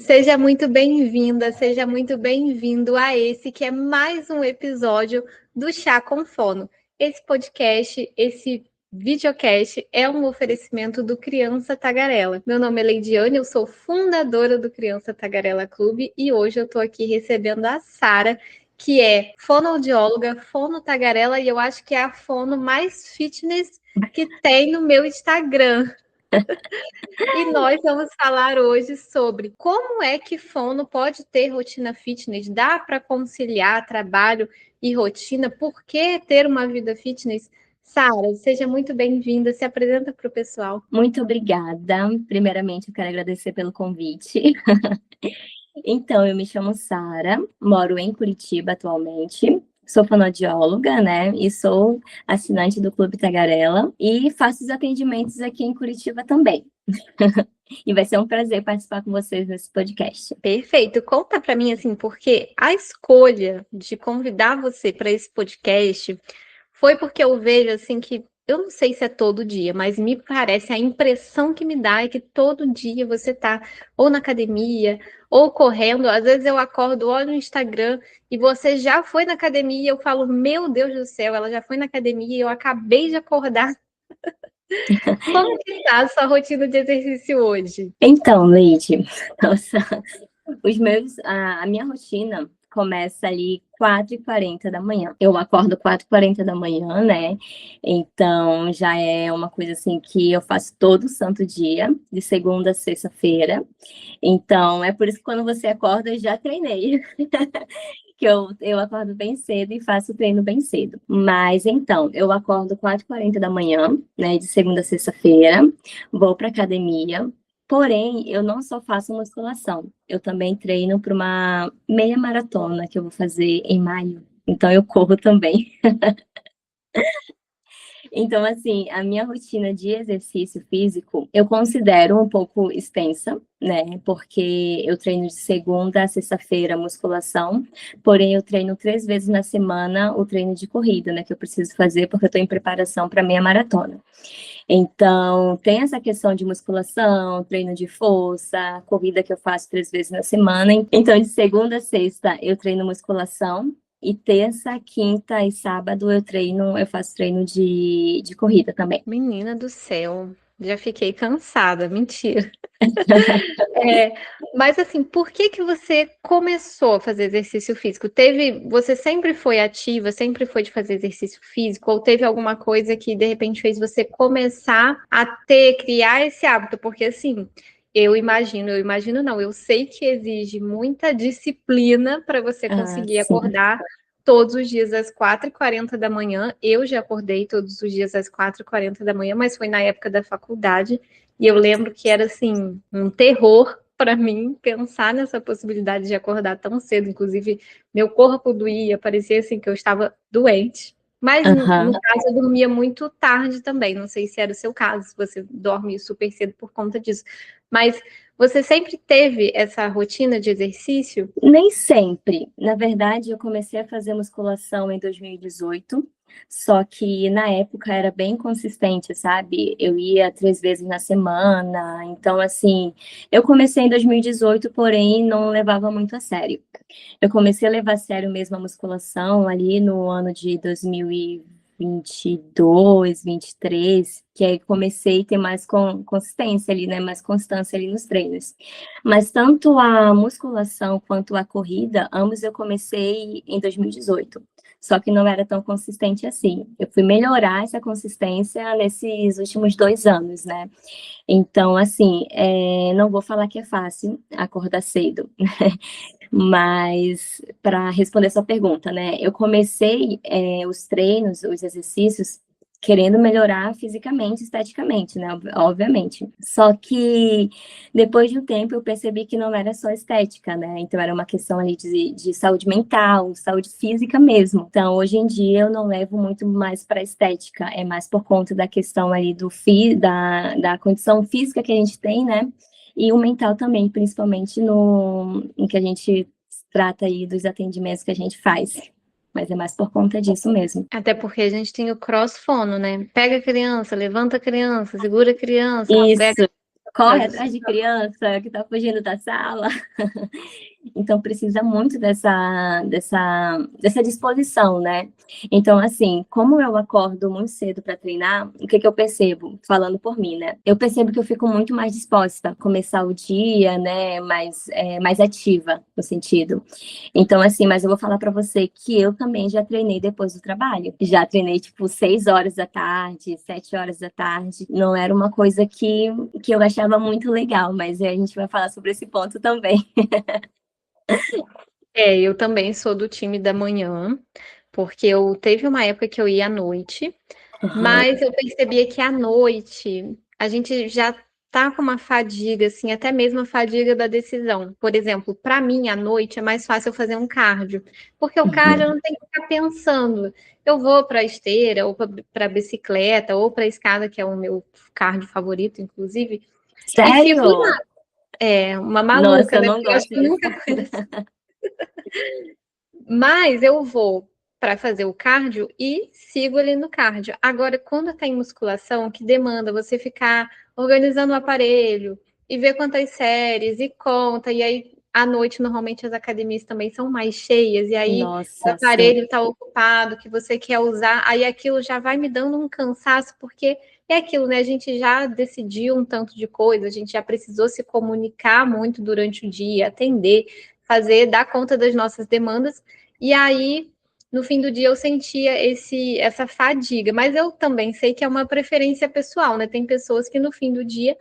Seja muito bem-vinda, seja muito bem-vindo a esse que é mais um episódio do Chá com Fono. Esse podcast, esse videocast é um oferecimento do Criança Tagarela. Meu nome é Leidiane, eu sou fundadora do Criança Tagarela Clube e hoje eu estou aqui recebendo a Sara, que é fonoaudióloga, fono tagarela e eu acho que é a fono mais fitness que tem no meu Instagram. E nós vamos falar hoje sobre como é que fono pode ter rotina fitness, dá para conciliar trabalho e rotina, por que ter uma vida fitness? Sara, seja muito bem-vinda, se apresenta para o pessoal. Muito obrigada. Primeiramente, eu quero agradecer pelo convite. Então, eu me chamo Sara, moro em Curitiba atualmente. Sou fonoaudióloga, né? E sou assinante do Clube Tagarela e faço os atendimentos aqui em Curitiba também. E vai ser um prazer participar com vocês nesse podcast. Perfeito. Conta para mim assim, porque a escolha de convidar você para esse podcast foi porque eu vejo assim que eu não sei se é todo dia, mas me parece, a impressão que me dá é que todo dia você tá ou na academia ou correndo. Às vezes eu acordo, olho no Instagram e você já foi na academia e eu falo, meu Deus do céu, ela já foi na academia e eu acabei de acordar. Como que tá a sua rotina de exercício hoje? Então, Leide, nossa, a minha rotina começa ali 4h40 da manhã. Eu acordo 4h40 da manhã, né? Então já é uma coisa assim que eu faço todo santo dia, de segunda a sexta-feira. Então é por isso que quando você acorda, eu já treinei. Que eu acordo bem cedo e faço treino bem cedo. Mas então, eu acordo 4h40 da manhã, né? De segunda a sexta-feira, vou para academia. Porém, eu não só faço musculação, eu também treino para uma meia maratona que eu vou fazer em maio. Então, eu corro também. Então, assim, a minha rotina de exercício físico eu considero um pouco extensa, né? Porque eu treino de segunda a sexta-feira musculação, porém eu treino 3 vezes na semana o treino de corrida, né? Que eu preciso fazer porque eu estou em preparação para meia maratona. Então, tem essa questão de musculação, treino de força, corrida que eu faço 3 vezes na semana. Então, de segunda a sexta, eu treino musculação. E terça, quinta e sábado eu faço treino de corrida também. Menina do céu, já fiquei cansada, mentira. É, mas assim, por que que você começou a fazer exercício físico? Você sempre foi ativa, sempre foi de fazer exercício físico, ou teve alguma coisa que de repente fez você começar a criar esse hábito? Porque assim, eu imagino não, eu sei que exige muita disciplina para você Ah, conseguir sim. acordar todos os dias às 4h40 da manhã. Eu já acordei todos os dias às 4h40 da manhã, mas foi na época da faculdade. E eu lembro que era assim um terror para mim pensar nessa possibilidade de acordar tão cedo. Inclusive, meu corpo doía, parecia assim que eu estava doente. Mas no Aham. caso eu dormia muito tarde também. Não sei se era o seu caso, se você dorme super cedo por conta disso. Mas você sempre teve essa rotina de exercício? Nem sempre. Na verdade, eu comecei a fazer musculação em 2018, só que na época era bem consistente, sabe? Eu ia 3 vezes na semana. Então, assim, eu comecei em 2018, porém não levava muito a sério. Eu comecei a levar a sério mesmo a musculação ali no ano de 2022, 23, que aí comecei a ter mais consistência ali, né? Mais constância ali nos treinos. Mas tanto a musculação quanto a corrida, ambos eu comecei em 2018. Só que não era tão consistente assim. Eu fui melhorar essa consistência nesses últimos 2 anos, né? Então, assim, não vou falar que é fácil acordar cedo, mas para responder sua pergunta, né? Eu comecei os treinos, os exercícios, querendo melhorar fisicamente, esteticamente, né? Obviamente. Só que depois de um tempo eu percebi que não era só estética, né? Então era uma questão ali de saúde mental, saúde física mesmo. Então hoje em dia eu não levo muito mais para estética, é mais por conta da questão ali da condição física que a gente tem, né? E o mental também, principalmente em que a gente trata aí dos atendimentos que a gente faz. Mas é mais por conta disso mesmo. Até porque a gente tem o crossfono, né? Pega a criança, levanta a criança, segura a criança, pega Isso, corre atrás de criança que está fugindo da sala. Então, precisa muito dessa disposição, né? Então, assim, como eu acordo muito cedo para treinar, o que eu percebo? Falando por mim, né? Eu percebo que eu fico muito mais disposta a começar o dia, né? Mais ativa, no sentido. Então, assim, mas eu vou falar para você que eu também já treinei depois do trabalho. Já treinei, tipo, 6 horas da tarde, 7 horas da tarde. Não era uma coisa que eu achava muito legal, mas a gente vai falar sobre esse ponto também. Eu também sou do time da manhã, porque eu teve uma época que eu ia à noite, Uhum. mas eu percebia que à noite a gente já tá com uma fadiga, assim, até mesmo a fadiga da decisão. Por exemplo, para mim, à noite é mais fácil eu fazer um cardio, porque o cardio eu Uhum. não tenho que ficar pensando. Eu vou para a esteira, ou para a bicicleta, ou para a escada, que é o meu cardio favorito, inclusive, e fico Sério? uma Nossa, maluca, eu né? não Porque eu acho gosto que disso. nunca. Mas eu vou para fazer o cardio e sigo ali no cardio. Agora, quando tem musculação, que demanda você ficar organizando o aparelho e ver quantas séries e conta, e aí à noite, normalmente as academias também são mais cheias, e aí o Nossa, sim. aparelho está ocupado, que você quer usar, aí aquilo já vai me dando um cansaço, porque é aquilo, né? A gente já decidiu um tanto de coisa, a gente já precisou se comunicar muito durante o dia, atender, fazer, dar conta das nossas demandas. E aí, no fim do dia, eu sentia essa fadiga. Mas eu também sei que é uma preferência pessoal, né? Tem pessoas que no fim do dia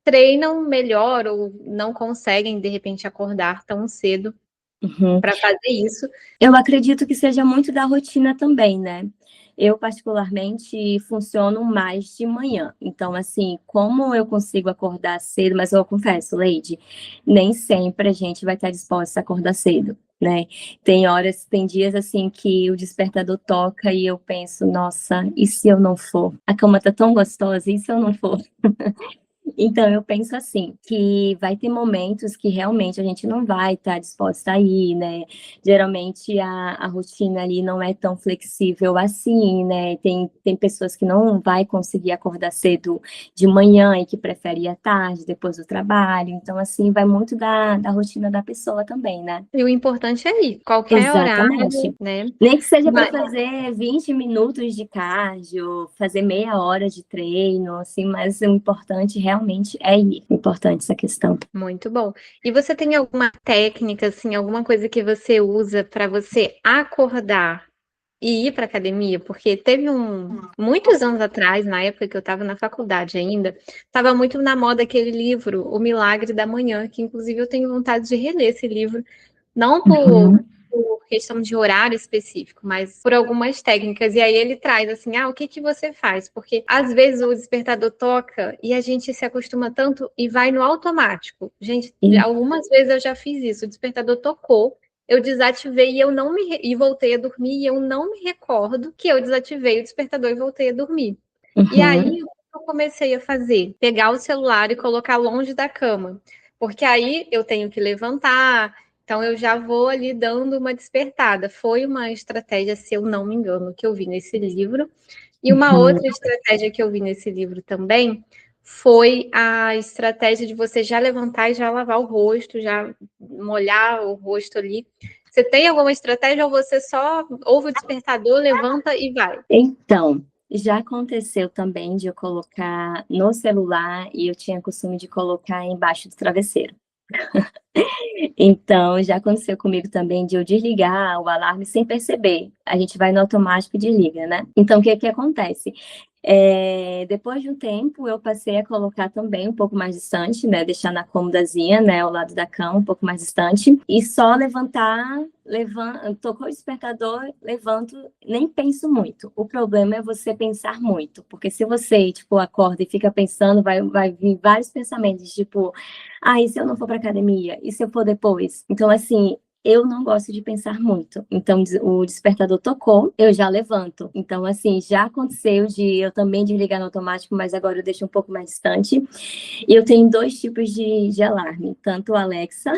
treinam melhor ou não conseguem, de repente, acordar tão cedo Uhum. para fazer isso. Eu acredito que seja muito da rotina também, né? Eu, particularmente, funciono mais de manhã. Então, assim, como eu consigo acordar cedo, mas eu confesso, Leide, nem sempre a gente vai estar disposta a acordar cedo, né? Tem horas, tem dias, assim, que o despertador toca e eu penso, nossa, e se eu não for? A cama tá tão gostosa, e se eu não for? Então, eu penso assim, que vai ter momentos que realmente a gente não vai estar disposta a ir, né? Geralmente a rotina ali não é tão flexível assim, né? Tem pessoas que não vai conseguir acordar cedo de manhã e que preferem ir à tarde, depois do trabalho. Então, assim, vai muito da rotina da pessoa também, né? E o importante é ir, qualquer Exatamente. horário, né? Nem que seja para Mas, fazer 20 minutos de cardio, fazer meia hora de treino, assim, mas o importante realmente é ir. Importante essa questão. muito bom. E você tem alguma técnica, assim, alguma coisa que você usa para você acordar e ir para academia? Porque teve muitos anos atrás, na época que eu estava na faculdade ainda, estava muito na moda aquele livro, O Milagre da Manhã, que inclusive eu tenho vontade de reler esse livro, não Uhum, por questão de horário específico, mas por algumas técnicas. E aí ele traz assim, o que que você faz? Porque às vezes o despertador toca e a gente se acostuma tanto e vai no automático. Gente, e- algumas vezes eu já fiz isso, o despertador tocou, eu desativei e eu não e voltei a dormir e eu não me recordo que eu desativei o despertador e voltei a dormir. E uhum, aí o que eu comecei a fazer? Pegar o celular e colocar longe da cama. Porque aí eu tenho que levantar, então eu já vou ali dando uma despertada. Foi uma estratégia, se eu não me engano, que eu vi nesse livro. E uma uhum. outra estratégia que eu vi nesse livro também foi a estratégia de você já levantar e já lavar o rosto, já molhar o rosto ali. Você tem alguma estratégia ou você só ouve o despertador, levanta e vai? Então, já aconteceu também de eu colocar no celular e eu tinha costume de colocar embaixo do travesseiro. Então, já aconteceu comigo também de eu desligar o alarme sem perceber. A gente vai no automático e desliga, né? Então, o que que acontece? Depois de um tempo, eu passei a colocar também um pouco mais distante, né? Deixar na cômodazinha, né? Ao lado da cama, um pouco mais distante. E só levantar, tocou o despertador, levanto, nem penso muito. O problema é você pensar muito. Porque se você, tipo, acorda e fica pensando, vai vir vários pensamentos, tipo, e se eu não for para academia? E se eu for depois? Então, assim, eu não gosto de pensar muito. Então, o despertador tocou, eu já levanto. Então, assim, já aconteceu de eu também desligar no automático, mas agora eu deixo um pouco mais distante. E eu tenho dois tipos de alarme, tanto o Alexa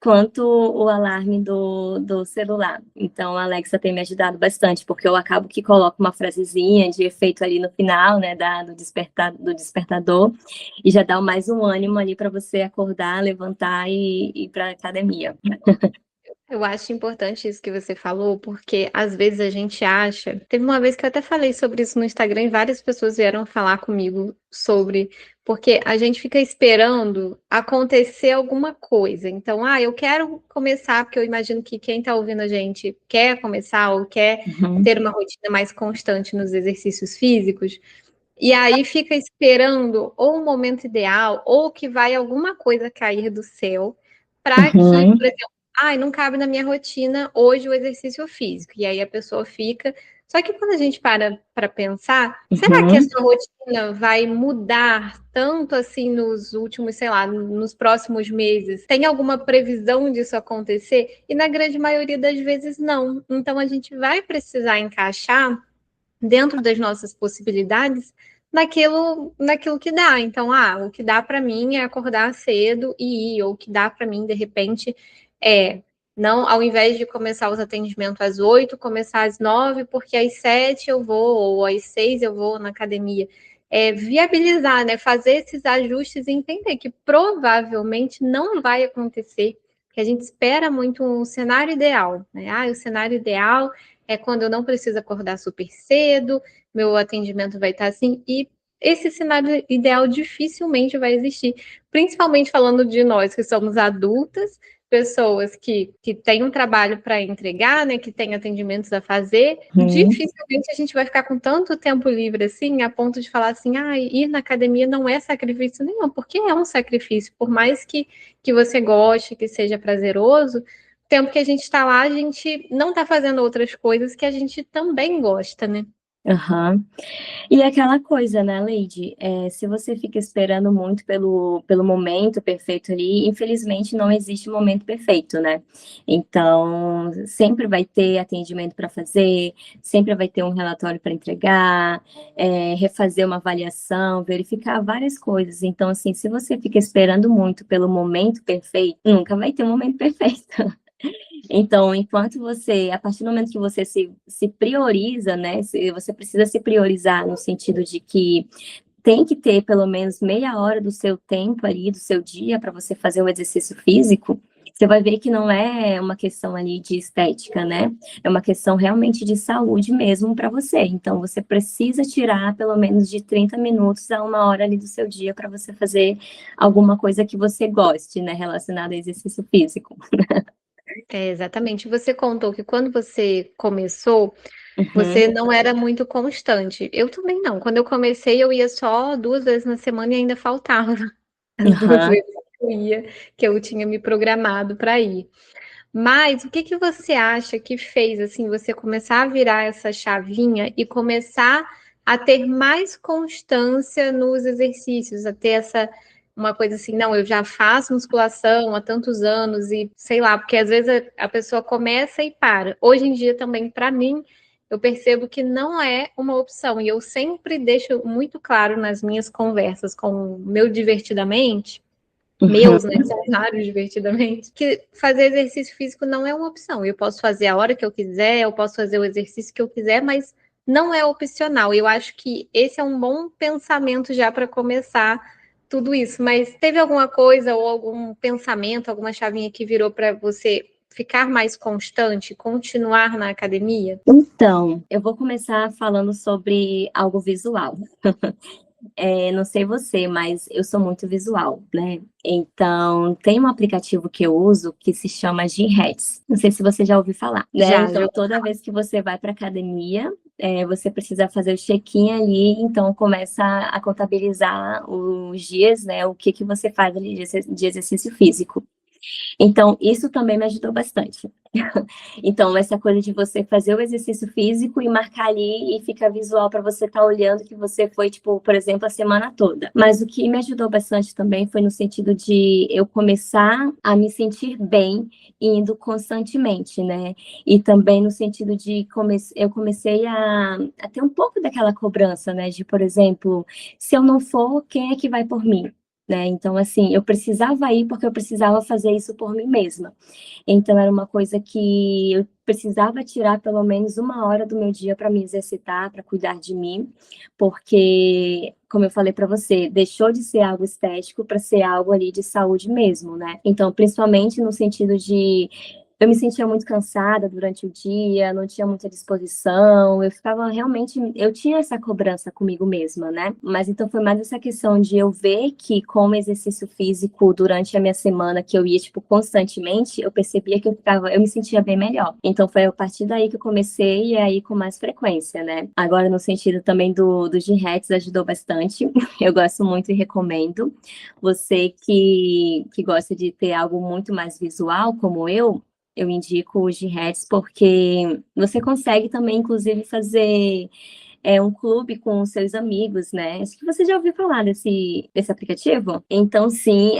quanto o alarme do celular. Então, a Alexa tem me ajudado bastante, porque eu acabo que coloco uma frasezinha de efeito ali no final, né, do despertador, e já dá mais um ânimo ali para você acordar, levantar e ir para a academia. Eu acho importante isso que você falou, porque às vezes a gente acha. Teve uma vez que eu até falei sobre isso no Instagram e várias pessoas vieram falar comigo sobre, porque a gente fica esperando acontecer alguma coisa. Então, eu quero começar, porque eu imagino que quem está ouvindo a gente quer começar ou quer ter uma rotina mais constante nos exercícios físicos. E aí fica esperando ou o momento ideal, ou que vai alguma coisa cair do céu, para que, por exemplo, não cabe na minha rotina hoje o exercício físico. E aí a pessoa fica. Só que quando a gente para pensar, será que essa rotina vai mudar tanto assim nos últimos, sei lá, nos próximos meses? Tem alguma previsão disso acontecer? E na grande maioria das vezes não. Então a gente vai precisar encaixar dentro das nossas possibilidades naquilo que dá. Então, o que dá para mim é acordar cedo e ir, ou o que dá para mim, de repente, é não, ao invés de começar os atendimentos às 8, começar às 9, porque às 7 eu vou, ou às 6 eu vou na academia. Viabilizar, né? Fazer esses ajustes e entender que provavelmente não vai acontecer, que a gente espera muito um cenário ideal, né? O cenário ideal é quando eu não preciso acordar super cedo, meu atendimento vai estar assim, e esse cenário ideal dificilmente vai existir, principalmente falando de nós que somos adultas, pessoas que têm um trabalho para entregar, né, que têm atendimentos a fazer, dificilmente a gente vai ficar com tanto tempo livre assim, a ponto de falar assim, ir na academia não é sacrifício nenhum, porque é um sacrifício, por mais que você goste, que seja prazeroso, tempo que a gente está lá, a gente não está fazendo outras coisas que a gente também gosta, né? Aham. E aquela coisa, né, Leide, se você fica esperando muito pelo momento perfeito ali, infelizmente não existe momento perfeito, né? Então, sempre vai ter atendimento para fazer, sempre vai ter um relatório para entregar, refazer uma avaliação, verificar várias coisas. Então, assim, se você fica esperando muito pelo momento perfeito, nunca vai ter um momento perfeito. Então, enquanto a partir do momento que você se prioriza, né, você precisa se priorizar no sentido de que tem que ter pelo menos meia hora do seu tempo ali, do seu dia, para você fazer o exercício físico, você vai ver que não é uma questão ali de estética, né? É uma questão realmente de saúde mesmo para você. Então, você precisa tirar pelo menos de 30 minutos a uma hora ali do seu dia para você fazer alguma coisa que você goste, né, relacionada a exercício físico. Exatamente. Você contou que quando você começou, você não era muito constante. Eu também não. Quando eu comecei, eu ia só 2 vezes na semana e ainda faltava as 2 vezes que eu tinha me programado para ir. Mas o que que você acha que fez assim você começar a virar essa chavinha e começar a ter mais constância nos exercícios, a ter essa uma coisa assim, não, eu já faço musculação há tantos anos e sei lá, porque às vezes a pessoa começa e para. Hoje em dia também, para mim, eu percebo que não é uma opção e eu sempre deixo muito claro nas minhas conversas com o meu divertidamente meus, né, são vários divertidamente, que fazer exercício físico não é uma opção. Eu posso fazer a hora que eu quiser, eu posso fazer o exercício que eu quiser, mas não é opcional. Eu acho que esse é um bom pensamento já para começar tudo isso. Mas teve alguma coisa ou algum pensamento, alguma chavinha que virou para você ficar mais constante, continuar na academia? Então, eu vou começar falando sobre algo visual. Não sei você, mas eu sou muito visual, né? Então, tem um aplicativo que eu uso que se chama Gympass. Não sei se você já ouviu falar, né? Já. Então, toda vez que você vai para academia, você precisa fazer o check-in ali, então começa a contabilizar os dias, né? O que você faz ali de exercício físico. Então, isso também me ajudou bastante. Então, essa coisa de você fazer o exercício físico e marcar ali e fica visual para você estar olhando que você foi, tipo, por exemplo, a semana toda. Mas o que me ajudou bastante também foi no sentido de eu começar a me sentir bem indo constantemente, né? E também no sentido de eu comecei a ter um pouco daquela cobrança, né? De, por exemplo, se eu não for, quem é que vai por mim? né? Então, assim, eu precisava ir porque eu precisava fazer isso por mim mesma. Então, era uma coisa que eu precisava tirar pelo menos 1 hora do meu dia para me exercitar, para cuidar de mim, porque, como eu falei para você, deixou de ser algo estético para ser algo ali de saúde mesmo, né? Então, principalmente no sentido de eu me sentia muito cansada durante o dia, não tinha muita disposição, eu ficava realmente, eu tinha essa cobrança comigo mesma, né? Mas então foi mais essa questão de eu ver que com o exercício físico durante a minha semana, que eu ia, tipo, constantemente, eu percebia que eu me sentia bem melhor. Então foi a partir daí que eu comecei e aí com mais frequência, né? Agora no sentido também do G-Rex ajudou bastante, eu gosto muito e recomendo. Você que gosta de ter algo muito mais visual, como eu indico o G-Rex porque você consegue também, inclusive, fazer um clube com os seus amigos, né? Acho que você já ouviu falar desse aplicativo. Então, sim,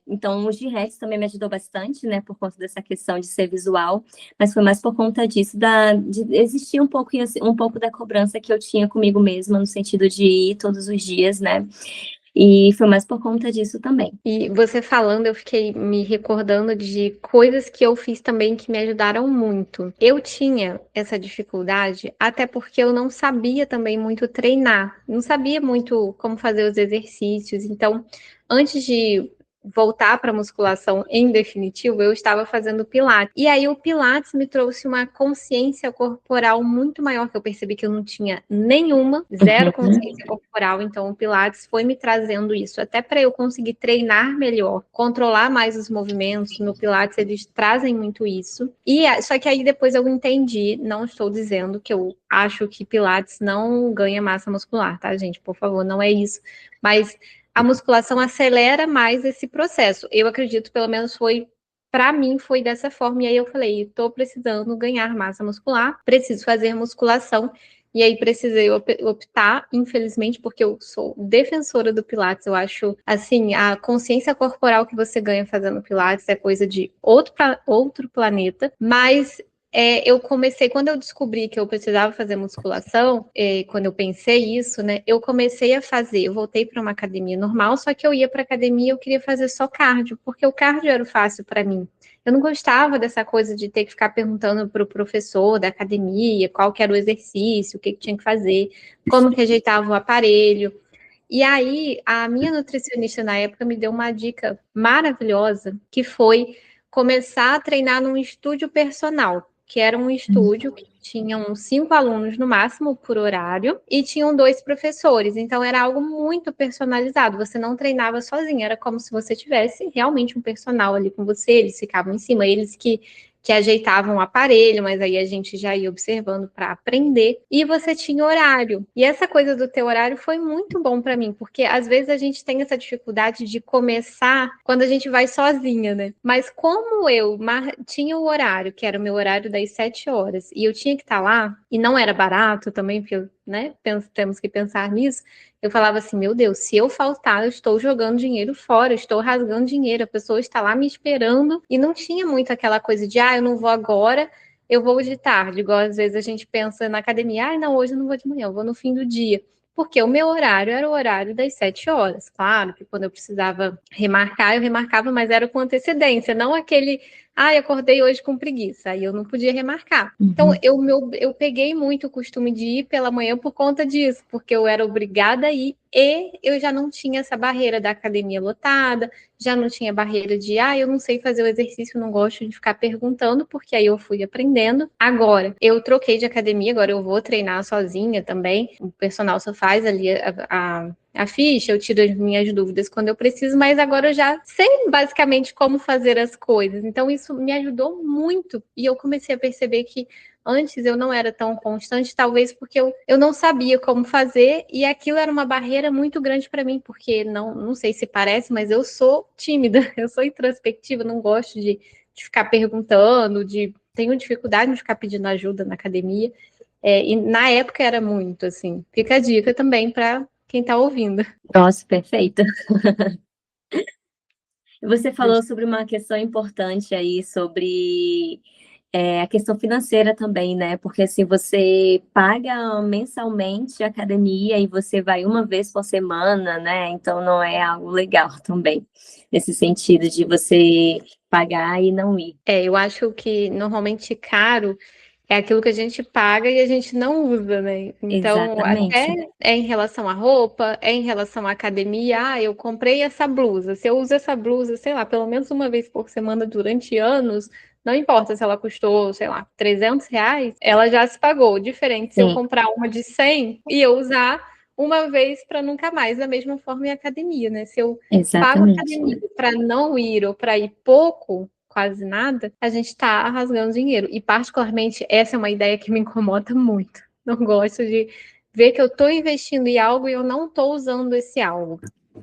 então o G-Rex também me ajudou bastante, né? Por conta dessa questão de ser visual, mas foi mais por conta disso, de existir um pouco da cobrança que eu tinha comigo mesma, no sentido de ir todos os dias, né? E foi mais por conta disso também. E você falando, eu fiquei me recordando de coisas que eu fiz também que me ajudaram muito. Eu tinha essa dificuldade, até porque eu não sabia também muito treinar, não sabia muito como fazer os exercícios. Então, antes de voltar para a musculação em definitivo, eu estava fazendo Pilates. E aí o Pilates me trouxe uma consciência corporal muito maior, que eu percebi que eu não tinha nenhuma, zero consciência corporal. Então o Pilates foi me trazendo isso, até para eu conseguir treinar melhor, controlar mais os movimentos. No Pilates eles trazem muito isso. E só que aí depois eu entendi, não estou dizendo que eu acho que Pilates não ganha massa muscular, tá, gente? Por favor, não é isso. Mas a musculação acelera mais esse processo. Eu acredito, pelo menos foi, para mim, foi dessa forma. E aí eu falei, estou precisando ganhar massa muscular, preciso fazer musculação. E aí precisei optar, infelizmente, porque eu sou defensora do Pilates. Eu acho, assim, a consciência corporal que você ganha fazendo Pilates é coisa de outro planeta. Mas eu comecei, quando eu descobri que eu precisava fazer musculação, quando eu pensei isso, né, eu comecei a fazer, eu voltei para uma academia normal, só que eu ia para academia e eu queria fazer só cardio, porque o cardio era o fácil para mim. Eu não gostava dessa coisa de ter que ficar perguntando para o professor da academia qual que era o exercício, o que tinha que fazer, como que ajeitava o aparelho. E aí, a minha nutricionista na época me deu uma dica maravilhosa, que foi começar a treinar num estúdio personal, que era um estúdio que tinha uns 5 alunos no máximo por horário e tinham 2 professores. Então era algo muito personalizado. Você não treinava sozinho, era como se você tivesse realmente um personal ali com você. Eles ficavam em cima, eles que ajeitavam o aparelho, mas aí a gente já ia observando para aprender. E você tinha horário. E essa coisa do teu horário foi muito bom para mim, porque às vezes a gente tem essa dificuldade de começar quando a gente vai sozinha, né? Mas como eu tinha o horário, que era o meu horário das 7 horas, e eu tinha que estar lá, e não era barato também, porque eu, né, temos que pensar nisso. Eu falava assim, meu Deus, se eu faltar, eu estou jogando dinheiro fora, eu estou rasgando dinheiro, a pessoa está lá me esperando, e não tinha muito aquela coisa de, eu não vou agora, eu vou de tarde, igual às vezes a gente pensa na academia, não, hoje eu não vou de manhã, eu vou no fim do dia. Porque o meu horário era o horário das 7 horas. Claro que quando eu precisava remarcar, eu remarcava, mas era com antecedência, não aquele, acordei hoje com preguiça, aí eu não podia remarcar. Então, eu peguei muito o costume de ir pela manhã por conta disso, porque eu era obrigada a ir e eu já não tinha essa barreira da academia lotada, já não tinha barreira de, eu não sei fazer o exercício, não gosto de ficar perguntando, porque aí eu fui aprendendo. Agora, eu troquei de academia, agora eu vou treinar sozinha também, o personal só faz ali a ficha, eu tiro as minhas dúvidas quando eu preciso, mas agora eu já sei basicamente como fazer as coisas. Então, isso me ajudou muito. E eu comecei a perceber que antes eu não era tão constante, talvez porque eu não sabia como fazer, e aquilo era uma barreira muito grande para mim, porque não sei se parece, mas eu sou tímida, eu sou introspectiva, não gosto de ficar perguntando, tenho dificuldade de ficar pedindo ajuda na academia. E na época era muito, assim. Fica a dica também para quem está ouvindo. Nossa, perfeito. Você falou sobre uma questão importante aí, sobre a questão financeira também, né? Porque assim, você paga mensalmente a academia e você vai uma vez por semana, né? Então não é algo legal também, nesse sentido de você pagar e não ir. Eu acho que normalmente caro é aquilo que a gente paga e a gente não usa, né? Então, Exatamente. até é em relação à roupa, é em relação à academia. Ah, eu comprei essa blusa. Se eu uso essa blusa, sei lá, pelo menos uma vez por semana durante anos, não importa se ela custou, sei lá, R$ 300, ela já se pagou. Diferente se eu Sim, comprar uma de 100 e eu usar uma vez para nunca mais. Da mesma forma em academia, né? Se eu pago exatamente. academia para não ir ou para ir pouco, quase nada, a gente está rasgando dinheiro. E, particularmente, essa é uma ideia que me incomoda muito. Não gosto de ver que eu estou investindo em algo e eu não estou usando esse algo.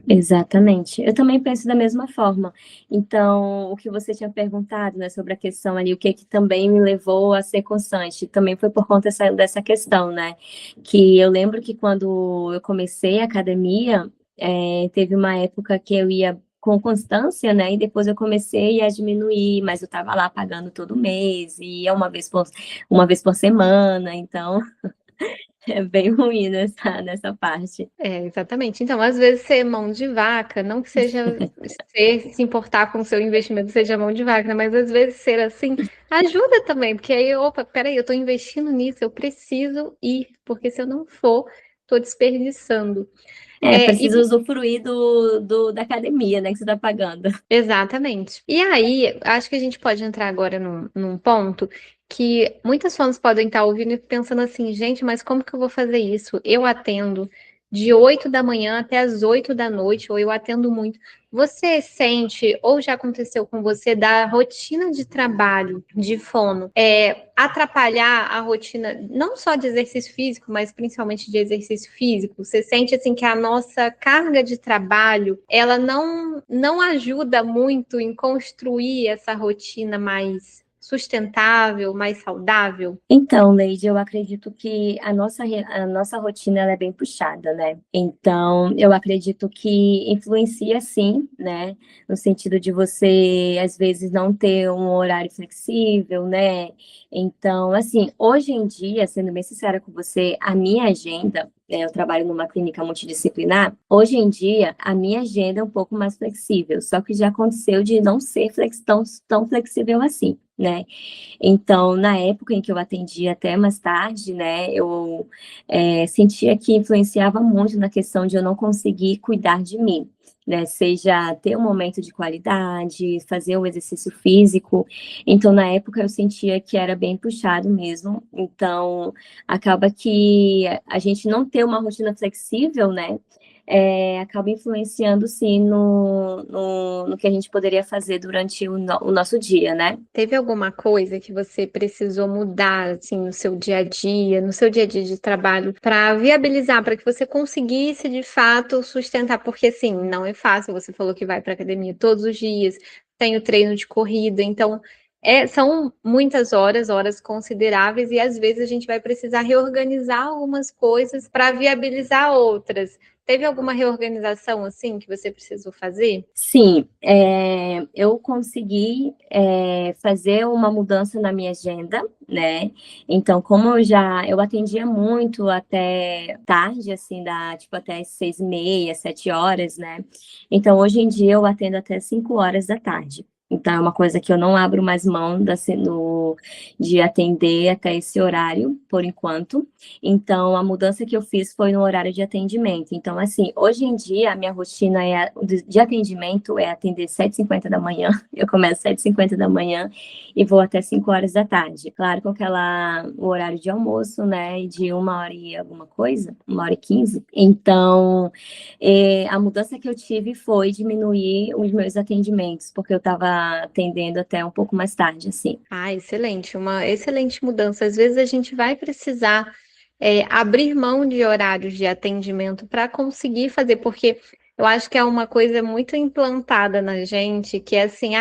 Exatamente. Eu também penso da mesma forma. Então, o que você tinha perguntado, né, sobre a questão ali, o que que também me levou a ser constante, também foi por conta dessa questão, né? Que eu lembro que quando eu comecei a academia, teve uma época que eu ia com constância, né? E depois eu comecei a diminuir, mas eu estava lá pagando todo mês, e ia uma vez por semana, então é bem ruim nessa parte. Exatamente. Então, às vezes, ser mão de vaca, não que seja se importar com o seu investimento seja mão de vaca, né? Mas às vezes ser assim ajuda também, porque aí, opa, peraí, eu estou investindo nisso, eu preciso ir, porque se eu não for, estou desperdiçando. E Precisa usufruir da academia, né, que você está pagando. exatamente. E aí, acho que a gente pode entrar agora num ponto que muitas fãs podem estar ouvindo e pensando assim, gente, mas como que eu vou fazer isso? Eu atendo de 8 da manhã até as 8 da noite, ou eu atendo muito. Você sente, ou já aconteceu com você, da rotina de trabalho de fono, atrapalhar a rotina, não só de exercício físico, mas principalmente de exercício físico? Você sente assim que a nossa carga de trabalho, ela não ajuda muito em construir essa rotina mais sustentável, mais saudável? Então, Leide, eu acredito que a nossa rotina ela é bem puxada, né? Então, eu acredito que influencia sim, né? No sentido de você, às vezes, não ter um horário flexível, né? Então, assim, hoje em dia, sendo bem sincera com você, a minha agenda, eu trabalho numa clínica multidisciplinar, hoje em dia, a minha agenda é um pouco mais flexível, só que já aconteceu de não ser tão flexível assim, né? Então, na época em que eu atendia até mais tarde, né, eu sentia que influenciava muito na questão de eu não conseguir cuidar de mim, né, seja ter um momento de qualidade, fazer um exercício físico. Então, na época eu sentia que era bem puxado mesmo. Então, acaba que a gente não ter uma rotina flexível, né, acaba influenciando sim no que a gente poderia fazer durante o nosso dia, né? Teve alguma coisa que você precisou mudar, assim, no seu dia a dia de trabalho, para viabilizar, para que você conseguisse, de fato, sustentar? Porque, assim, não é fácil. Você falou que vai para academia todos os dias, tem o treino de corrida, então, são muitas horas, horas consideráveis, e às vezes a gente vai precisar reorganizar algumas coisas para viabilizar outras. Teve alguma reorganização, assim, que você precisou fazer? Sim, eu consegui fazer uma mudança na minha agenda, né? Então, como eu atendia muito até tarde, assim, tipo até 6h30, 7 horas, né? Então, hoje em dia eu atendo até 5 horas da tarde. Então, é uma coisa que eu não abro mais mão de atender até esse horário, por enquanto. Então, a mudança que eu fiz foi no horário de atendimento. Então, assim, hoje em dia, a minha rotina de atendimento é atender 7h50 da manhã. Eu começo 7h50 da manhã e vou até 5 horas da tarde. Claro, com o horário de almoço, né, de 1 hora e alguma coisa, 1h15. Então, a mudança que eu tive foi diminuir os meus atendimentos, porque eu estava atendendo até um pouco mais tarde, assim. Ah, excelente, uma excelente mudança. Às vezes a gente vai precisar abrir mão de horários de atendimento para conseguir fazer, porque eu acho que é uma coisa muito implantada na gente, que é assim,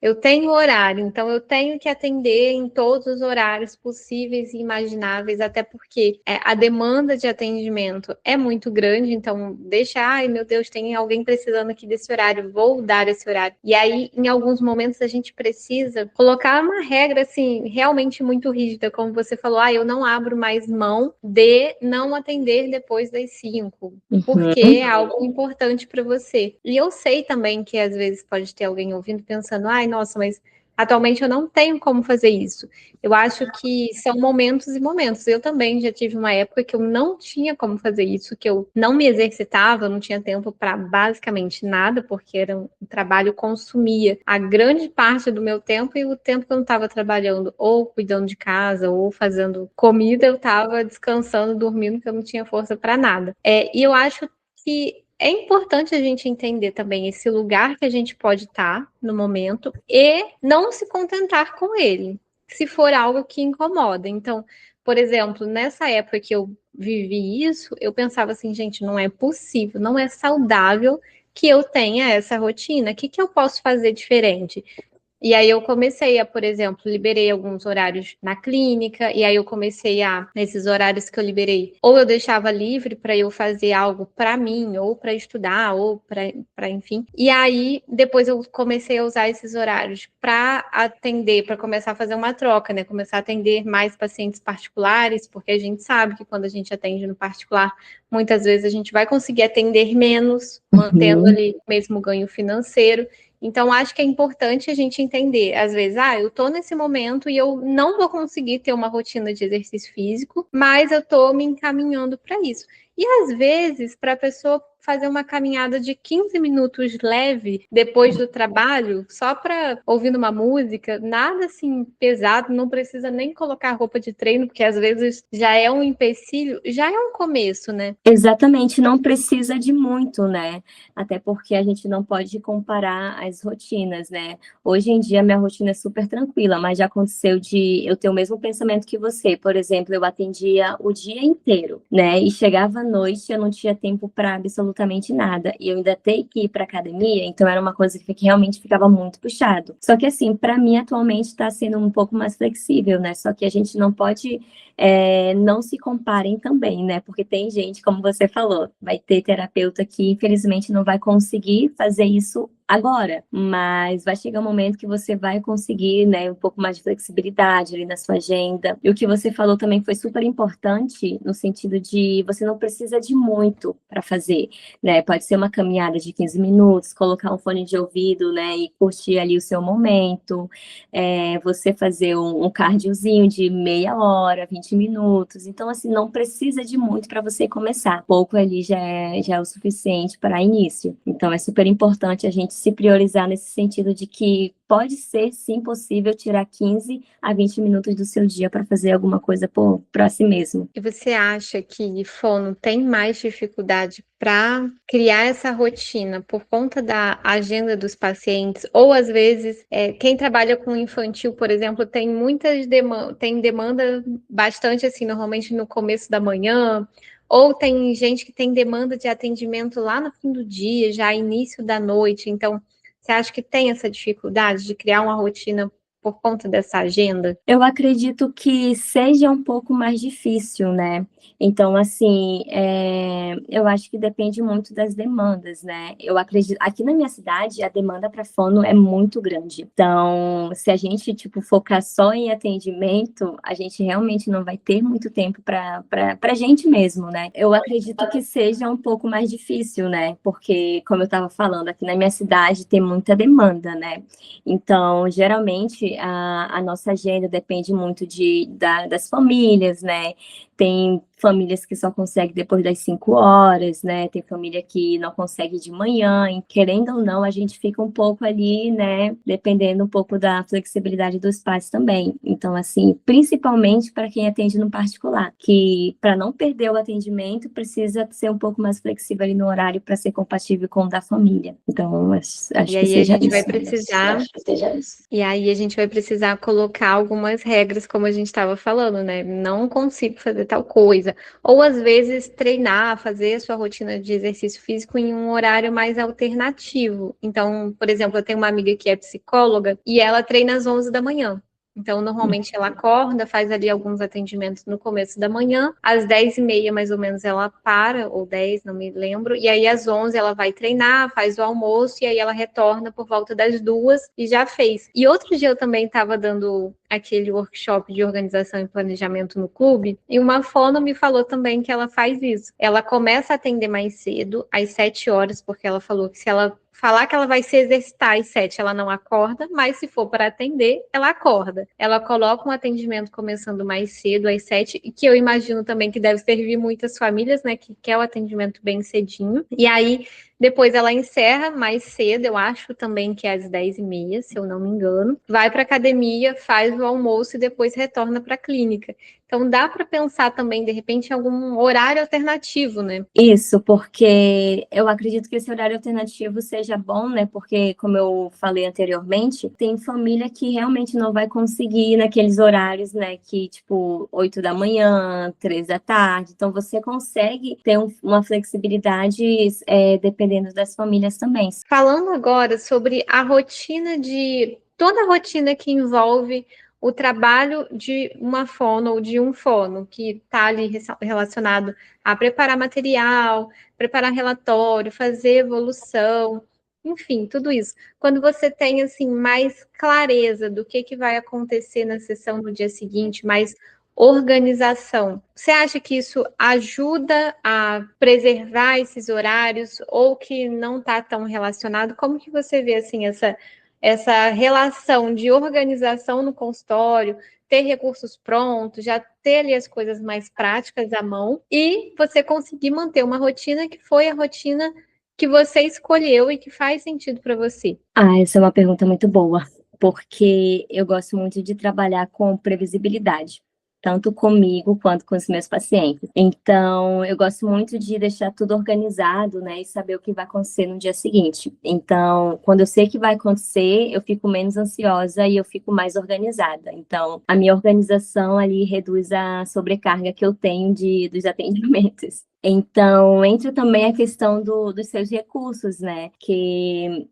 eu tenho horário, então eu tenho que atender em todos os horários possíveis e imagináveis, até porque a demanda de atendimento é muito grande, então deixa, ai meu Deus, tem alguém precisando aqui desse horário, vou dar esse horário. E aí, em alguns momentos, a gente precisa colocar uma regra, assim, realmente muito rígida, como você falou, eu não abro mais mão de não atender depois das 5, porque é algo importante para você. E eu sei também que às vezes pode ter alguém ouvindo pensando, ai, nossa, mas atualmente eu não tenho como fazer isso. Eu acho que são momentos e momentos. Eu também já tive uma época que eu não tinha como fazer isso, que eu não me exercitava, eu não tinha tempo para basicamente nada, porque era um trabalho que consumia a grande parte do meu tempo, e o tempo que eu não estava trabalhando ou cuidando de casa ou fazendo comida, eu estava descansando, dormindo, porque eu não tinha força para nada. E eu acho que é importante a gente entender também esse lugar que a gente pode estar no momento e não se contentar com ele, se for algo que incomoda. Então, por exemplo, nessa época que eu vivi isso, eu pensava assim, gente, não é possível, não é saudável que eu tenha essa rotina. O que eu posso fazer diferente? E aí eu comecei a, por exemplo, liberei alguns horários na clínica, e aí eu comecei nesses horários que eu liberei, ou eu deixava livre para eu fazer algo para mim, ou para estudar, ou para enfim. E aí depois eu comecei a usar esses horários para atender, para começar a fazer uma troca, né? Começar a atender mais pacientes particulares, porque a gente sabe que quando a gente atende no particular, muitas vezes a gente vai conseguir atender menos, mantendo ali o mesmo ganho financeiro. Então, acho que é importante a gente entender, às vezes, eu estou nesse momento e eu não vou conseguir ter uma rotina de exercício físico, mas eu estou me encaminhando para isso. E às vezes, para a pessoa fazer uma caminhada de 15 minutos leve depois do trabalho, só para ouvindo uma música, nada assim pesado, não precisa nem colocar roupa de treino, porque às vezes já é um empecilho, já é um começo, né? Exatamente, não precisa de muito, né? Até porque a gente não pode comparar as rotinas, né? Hoje em dia minha rotina é super tranquila, mas já aconteceu de eu ter o mesmo pensamento que você. Por exemplo, eu atendia o dia inteiro, né? E chegava à noite, eu não tinha tempo para absolutamente nada. E eu ainda tenho que ir para academia, então era uma coisa que realmente ficava muito puxado. Só que assim, para mim atualmente está sendo um pouco mais flexível, né? Só que a gente não pode não se comparem também, né? Porque tem gente, como você falou, vai ter terapeuta que infelizmente não vai conseguir fazer isso agora, mas vai chegar um momento que você vai conseguir, né, um pouco mais de flexibilidade ali na sua agenda. E o que você falou também foi super importante no sentido de você não precisa de muito para fazer, né? Pode ser uma caminhada de 15 minutos, colocar um fone de ouvido, né, e curtir ali o seu momento. Você fazer um cardiozinho de meia hora, 20 minutos. Então, assim, não precisa de muito para você começar. Pouco ali já é o suficiente para início. Então, é super importante a gente se priorizar nesse sentido de que pode ser, sim, possível tirar 15 a 20 minutos do seu dia para fazer alguma coisa para si mesmo. E você acha que fono tem mais dificuldade para criar essa rotina por conta da agenda dos pacientes? Ou, às vezes, quem trabalha com infantil, por exemplo, tem muitas tem demanda bastante, assim, normalmente no começo da manhã, ou tem gente que tem demanda de atendimento lá no fim do dia, já início da noite. Então, você acha que tem essa dificuldade de criar uma rotina por conta dessa agenda? Eu acredito que seja um pouco mais difícil, né? Então, assim, eu acho que depende muito das demandas, né? Eu acredito, aqui na minha cidade, a demanda para fono é muito grande. Então, se a gente, tipo, focar só em atendimento, a gente realmente não vai ter muito tempo para a gente mesmo, né? Eu acredito que seja um pouco mais difícil, né? Porque, como eu estava falando, aqui na minha cidade tem muita demanda, né? Então, geralmente, a nossa agenda depende muito das famílias, né? Tem famílias que só conseguem depois das 5 horas, né? Tem família que não consegue de manhã, e querendo ou não, a gente fica um pouco ali, né? Dependendo um pouco da flexibilidade dos pais também. Então, assim, principalmente para quem atende no particular, que para não perder o atendimento, precisa ser um pouco mais flexível ali no horário para ser compatível com o da família. Então, acho que seja isso. Vai precisar. E aí a gente vai precisar colocar algumas regras, como a gente estava falando, né? Não consigo fazer tal coisa. Ou às vezes treinar, fazer a sua rotina de exercício físico em um horário mais alternativo. Então, por exemplo, eu tenho uma amiga que é psicóloga e ela treina às 11 da manhã. Então, normalmente ela acorda, faz ali alguns atendimentos no começo da manhã, às 10h30 mais ou menos ela para, ou 10, não me lembro, e aí às 11 ela vai treinar, faz o almoço, e aí ela retorna por volta das 2 e já fez. E outro dia eu também estava dando aquele workshop de organização e planejamento no clube, e uma fono me falou também que ela faz isso. Ela começa a atender mais cedo, às 7 horas, porque ela falou que se ela falar que ela vai se exercitar às 7, ela não acorda, mas se for para atender, ela acorda. Ela coloca um atendimento começando mais cedo, às 7, e que eu imagino também que deve servir muitas famílias, né, que quer o atendimento bem cedinho. E aí, depois ela encerra mais cedo, eu acho também que é às 10h30, se eu não me engano. Vai para a academia, faz o almoço e depois retorna para a clínica. Então, dá para pensar também, de repente, em algum horário alternativo, né? Isso, porque eu acredito que esse horário alternativo seja bom, né? Porque, como eu falei anteriormente, tem família que realmente não vai conseguir ir naqueles horários, né? Que, tipo, 8 da manhã, 3 da tarde. Então, você consegue ter uma flexibilidade, dependendo das famílias também. Falando agora sobre a rotina toda a rotina que envolve o trabalho de uma fono ou de um fono, que está ali relacionado a preparar material, preparar relatório, fazer evolução, enfim, tudo isso. Quando você tem assim mais clareza do que vai acontecer na sessão no dia seguinte, mais organização. Você acha que isso ajuda a preservar esses horários ou que não está tão relacionado? Como que você vê assim essa relação de organização no consultório, ter recursos prontos, já ter ali as coisas mais práticas à mão e você conseguir manter uma rotina que foi a rotina que você escolheu e que faz sentido para você? Essa é uma pergunta muito boa, porque eu gosto muito de trabalhar com previsibilidade, tanto comigo quanto com os meus pacientes. Então, eu gosto muito de deixar tudo organizado, né, e saber o que vai acontecer no dia seguinte. Então, quando eu sei que vai acontecer, eu fico menos ansiosa e eu fico mais organizada. Então, a minha organização ali reduz a sobrecarga que eu tenho dos atendimentos. Então, entra também a questão dos seus recursos, né? Que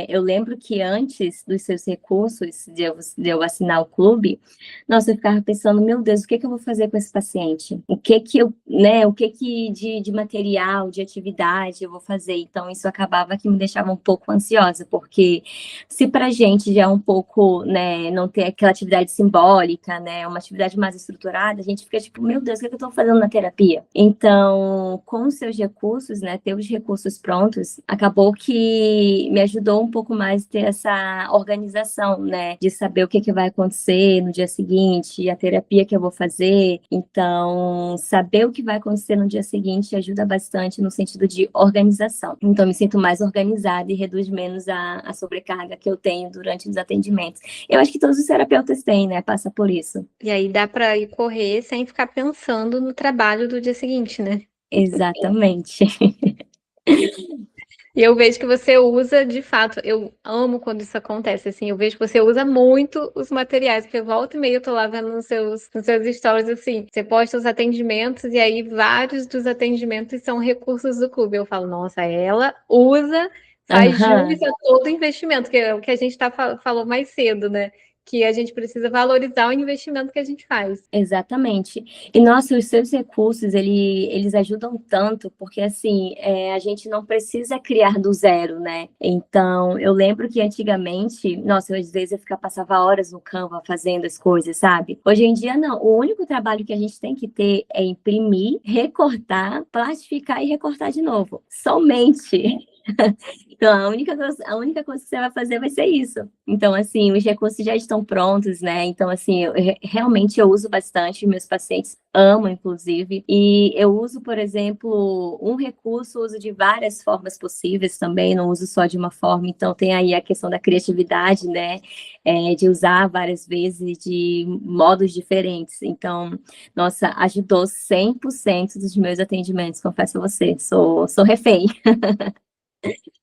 eu lembro que antes dos seus recursos, de eu assinar o clube, nossa, eu ficava pensando, meu Deus, o que eu vou fazer com esse paciente? O que eu, né? O que de material, de atividade eu vou fazer? Então, isso acabava que me deixava um pouco ansiosa, porque se pra gente já é um pouco, né, não ter aquela atividade simbólica, né? Uma atividade mais estruturada, a gente fica tipo, meu Deus, o que eu tô fazendo na terapia? Então, com os seus recursos, né, ter os recursos prontos, acabou que me ajudou um pouco mais a ter essa organização, né, de saber o que vai acontecer no dia seguinte, a terapia que eu vou fazer. Então, saber o que vai acontecer no dia seguinte ajuda bastante no sentido de organização. Então, eu me sinto mais organizada e reduz menos a sobrecarga que eu tenho durante os atendimentos. Eu acho que todos os terapeutas têm, né, passa por isso. E aí dá para ir correr sem ficar pensando no trabalho do dia seguinte, né? Exatamente. E eu vejo que você usa, de fato, eu amo quando isso acontece, assim, eu vejo que você usa muito os materiais, porque volta e meia eu tô lá vendo nos seus stories, assim, você posta os atendimentos e aí vários dos atendimentos são recursos do clube. Eu falo, nossa, ela usa, faz jus Aham. a todo investimento, que é o que a gente falou mais cedo, né? Que a gente precisa valorizar o investimento que a gente faz. Exatamente. E, nossa, os seus recursos, eles ajudam tanto, porque, assim, a gente não precisa criar do zero, né? Então, eu lembro que antigamente, nossa, às vezes passava horas no Canva fazendo as coisas, sabe? Hoje em dia, não. O único trabalho que a gente tem que ter é imprimir, recortar, plastificar e recortar de novo. Somente. Então, a única coisa que você vai fazer vai ser isso. Então, assim, os recursos já estão prontos, né? Então, assim, realmente eu uso bastante, meus pacientes amam, inclusive. E eu uso, por exemplo, um recurso, uso de várias formas possíveis também, não uso só de uma forma. Então, tem aí a questão da criatividade, né? De usar várias vezes de modos diferentes. Então, nossa, ajudou 100% dos meus atendimentos, confesso a você. Sou refém.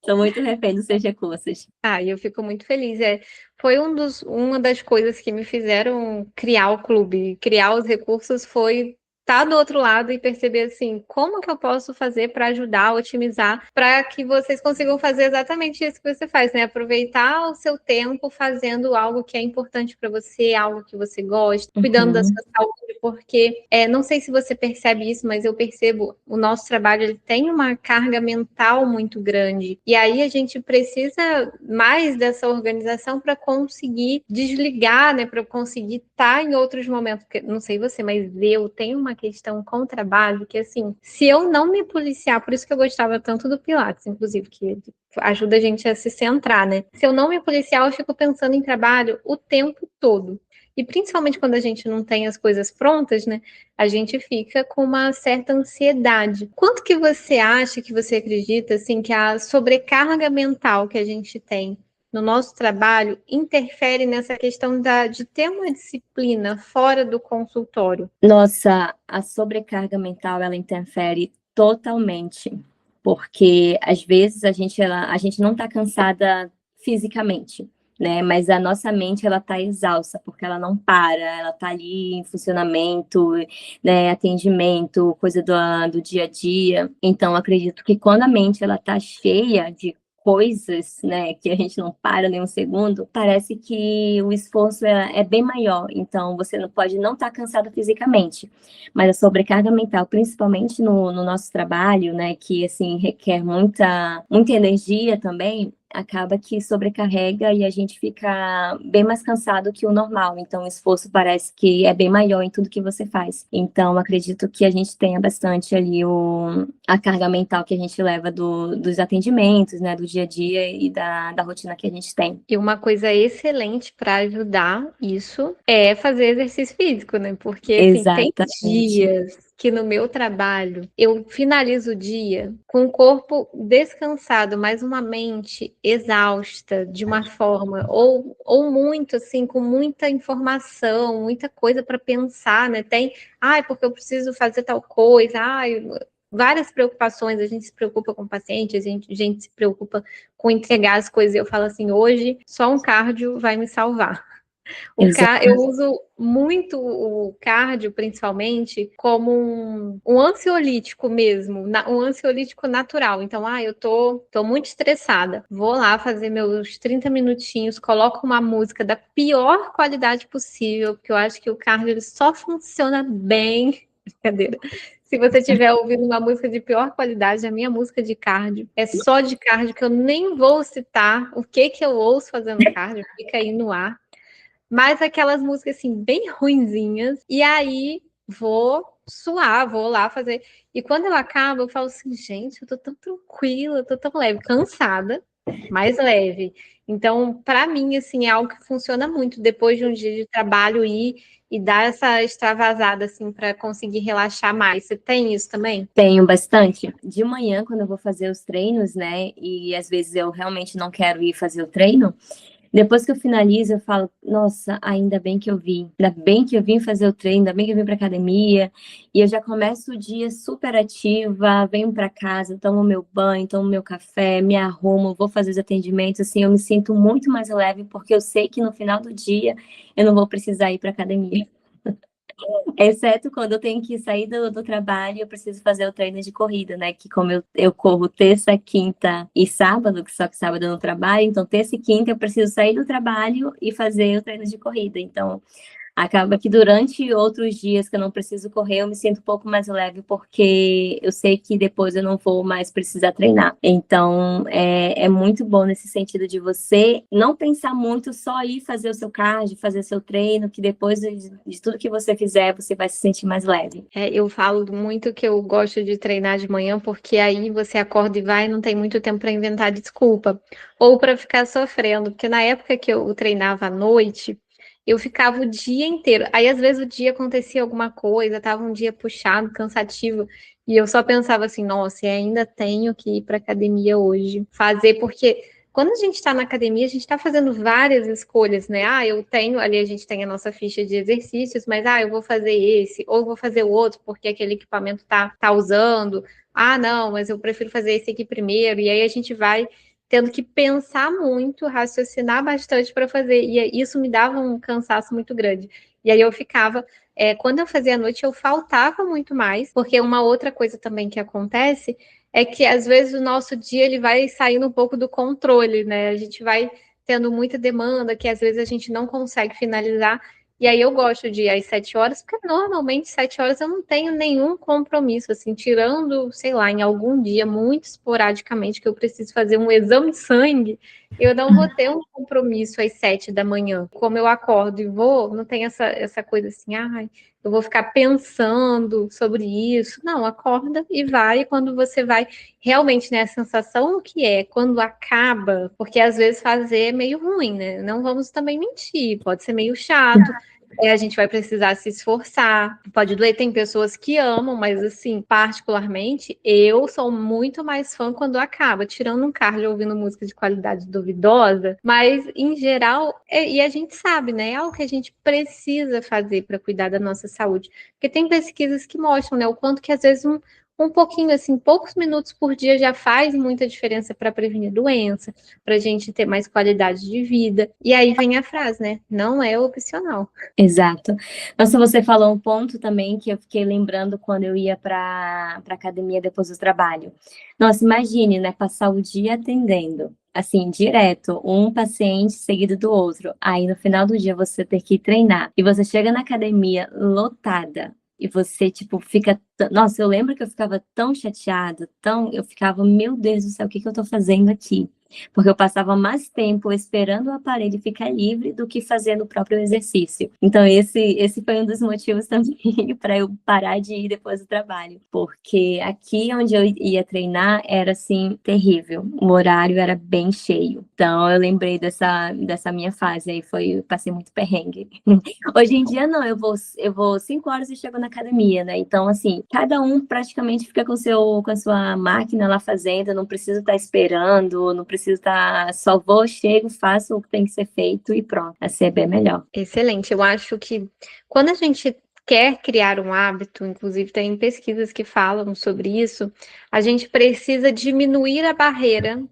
Sou muito refém dos seus recursos. Ah, e eu fico muito feliz. Foi uma das coisas que me fizeram criar o clube. Criar os recursos foi estar do outro lado e perceber assim, como que eu posso fazer para ajudar, otimizar, para que vocês consigam fazer exatamente isso que você faz, né? Aproveitar o seu tempo fazendo algo que é importante para você, algo que você gosta, cuidando da sua saúde, porque não sei se você percebe isso, mas eu percebo o nosso trabalho ele tem uma carga mental muito grande. E aí a gente precisa mais dessa organização para conseguir desligar, né? Para conseguir estar em outros momentos. Porque, não sei você, mas eu tenho uma questão com o trabalho que, assim, se eu não me policiar, por isso que eu gostava tanto do Pilates, inclusive, que ajuda a gente a se centrar, né? Se eu não me policiar, eu fico pensando em trabalho o tempo todo. E principalmente quando a gente não tem as coisas prontas, né? A gente fica com uma certa ansiedade. Quanto que você acha, que você acredita, assim, que a sobrecarga mental que a gente tem no nosso trabalho interfere nessa questão de ter uma disciplina fora do consultório? Nossa, a sobrecarga mental, ela interfere totalmente, porque às vezes a gente não está cansada fisicamente, né? Mas a nossa mente, ela está exausta, porque ela não para, ela está ali em funcionamento, né? Atendimento, coisa do dia a dia. Então, acredito que quando a mente, ela está cheia de coisas, né, que a gente não para nem um segundo, parece que o esforço é bem maior. Então, você não pode não estar cansado fisicamente, mas a sobrecarga mental, principalmente no nosso trabalho, né, que, assim, requer muita energia também, acaba que sobrecarrega e a gente fica bem mais cansado que o normal. Então, o esforço parece que é bem maior em tudo que você faz. Então, acredito que a gente tenha bastante ali a carga mental que a gente leva dos atendimentos, né, do dia a dia e da rotina que a gente tem. E uma coisa excelente para ajudar isso é fazer exercício físico, né? Porque, assim, tem Exatamente. dias que no meu trabalho eu finalizo o dia com o corpo descansado, mas uma mente exausta de uma forma, ou muito, assim, com muita informação, muita coisa para pensar, né? Tem, porque eu preciso fazer tal coisa, várias preocupações, a gente se preocupa com o paciente, a gente se preocupa com entregar as coisas. Eu falo assim, hoje só um cardio vai me salvar. Eu uso muito o cardio, principalmente, como um ansiolítico mesmo, um ansiolítico natural. Então, eu tô muito estressada. Vou lá fazer meus 30 minutinhos, coloco uma música da pior qualidade possível, porque eu acho que o cardio ele só funciona bem. Brincadeira. Se você estiver ouvindo uma música de pior qualidade, a minha música de cardio é só de cardio, que eu nem vou citar o que eu ouço fazendo cardio, fica aí no ar. Mas aquelas músicas assim, bem ruinzinhas, e aí vou suar, vou lá fazer. E quando eu acabo, eu falo assim, gente, eu tô tão tranquila, eu tô tão leve, cansada, mas leve. Então, para mim, assim, é algo que funciona muito depois de um dia de trabalho e dar essa extravasada, assim, para conseguir relaxar mais. Você tem isso também? Tenho bastante. De manhã, quando eu vou fazer os treinos, né, e às vezes eu realmente não quero ir fazer o treino, depois que eu finalizo, eu falo, nossa, ainda bem que eu vim. Ainda bem que eu vim fazer o treino, ainda bem que eu vim para academia. E eu já começo o dia super ativa, venho para casa, tomo meu banho, tomo meu café, me arrumo, vou fazer os atendimentos. Assim, eu me sinto muito mais leve, porque eu sei que no final do dia eu não vou precisar ir para academia. Exceto quando eu tenho que sair do trabalho, eu preciso fazer o treino de corrida, né? Que como eu corro terça, quinta e sábado, que só que sábado eu não trabalho, então terça e quinta eu preciso sair do trabalho e fazer o treino de corrida. Então, acaba que durante outros dias que eu não preciso correr, eu me sinto um pouco mais leve, porque eu sei que depois eu não vou mais precisar treinar. Então, é muito bom nesse sentido de você não pensar muito, só ir fazer o seu cardio, fazer seu treino, que depois de tudo que você fizer, você vai se sentir mais leve. Eu falo muito que eu gosto de treinar de manhã, porque aí você acorda e vai e não tem muito tempo para inventar desculpa. Ou para ficar sofrendo, porque na época que eu treinava à noite, eu ficava o dia inteiro. Aí às vezes o dia acontecia alguma coisa, tava um dia puxado, cansativo, e eu só pensava assim, nossa, e ainda tenho que ir para academia hoje, fazer, porque quando a gente está na academia, a gente está fazendo várias escolhas, né? Eu tenho, ali a gente tem a nossa ficha de exercícios, mas eu vou fazer esse, ou vou fazer o outro, porque aquele equipamento tá usando. Não, mas eu prefiro fazer esse aqui primeiro, e aí a gente vai tendo que pensar muito, raciocinar bastante para fazer, e isso me dava um cansaço muito grande. E aí eu ficava Quando eu fazia à noite, eu faltava muito mais, porque uma outra coisa também que acontece é que às vezes o nosso dia ele vai saindo um pouco do controle, né? A gente vai tendo muita demanda que às vezes a gente não consegue finalizar. E aí eu gosto de ir às 7 horas, porque normalmente 7 horas eu não tenho nenhum compromisso, assim, tirando, sei lá, em algum dia, muito esporadicamente, que eu preciso fazer um exame de sangue, eu não vou ter um compromisso às 7 da manhã. Como eu acordo e vou, não tem essa coisa assim, ai, eu vou ficar pensando sobre isso. Não, acorda e vai. E quando você vai, realmente, né, a sensação que é quando acaba, porque às vezes fazer é meio ruim, né? Não vamos também mentir, pode ser meio chato. A gente vai precisar se esforçar, pode doer, tem pessoas que amam, mas assim, particularmente, eu sou muito mais fã quando acaba, tirando um cardio ouvindo música de qualidade duvidosa, mas em geral, e a gente sabe, né, é algo que a gente precisa fazer para cuidar da nossa saúde, porque tem pesquisas que mostram, né, o quanto que às vezes um pouquinho, assim, poucos minutos por dia já faz muita diferença para prevenir doença, para a gente ter mais qualidade de vida. E aí vem a frase, né? Não é opcional. Exato. Nossa, você falou um ponto também que eu fiquei lembrando quando eu ia para academia depois do trabalho. Nossa, imagine, né, passar o dia atendendo, assim, direto, um paciente seguido do outro. Aí no final do dia você ter que treinar e você chega na academia lotada. E você, tipo, fica. Nossa, eu lembro que eu ficava tão chateada, eu ficava, meu Deus do céu, o que que eu tô fazendo aqui? Porque eu passava mais tempo esperando o aparelho ficar livre do que fazendo o próprio exercício. Então, esse foi um dos motivos também para eu parar de ir depois do trabalho. Porque aqui onde eu ia treinar era, assim, terrível. O horário era bem cheio. Então, eu lembrei dessa minha fase aí, passei muito perrengue. Hoje em dia, não, eu vou 5 horas e chego na academia, né? Então, assim, cada um praticamente fica com a sua máquina lá fazendo, não precisa estar esperando, não precisa estar, só vou, chego, faço o que tem que ser feito e pronto. Assim é bem melhor. Excelente. Eu acho que quando a gente quer criar um hábito, inclusive tem pesquisas que falam sobre isso, a gente precisa diminuir a barreira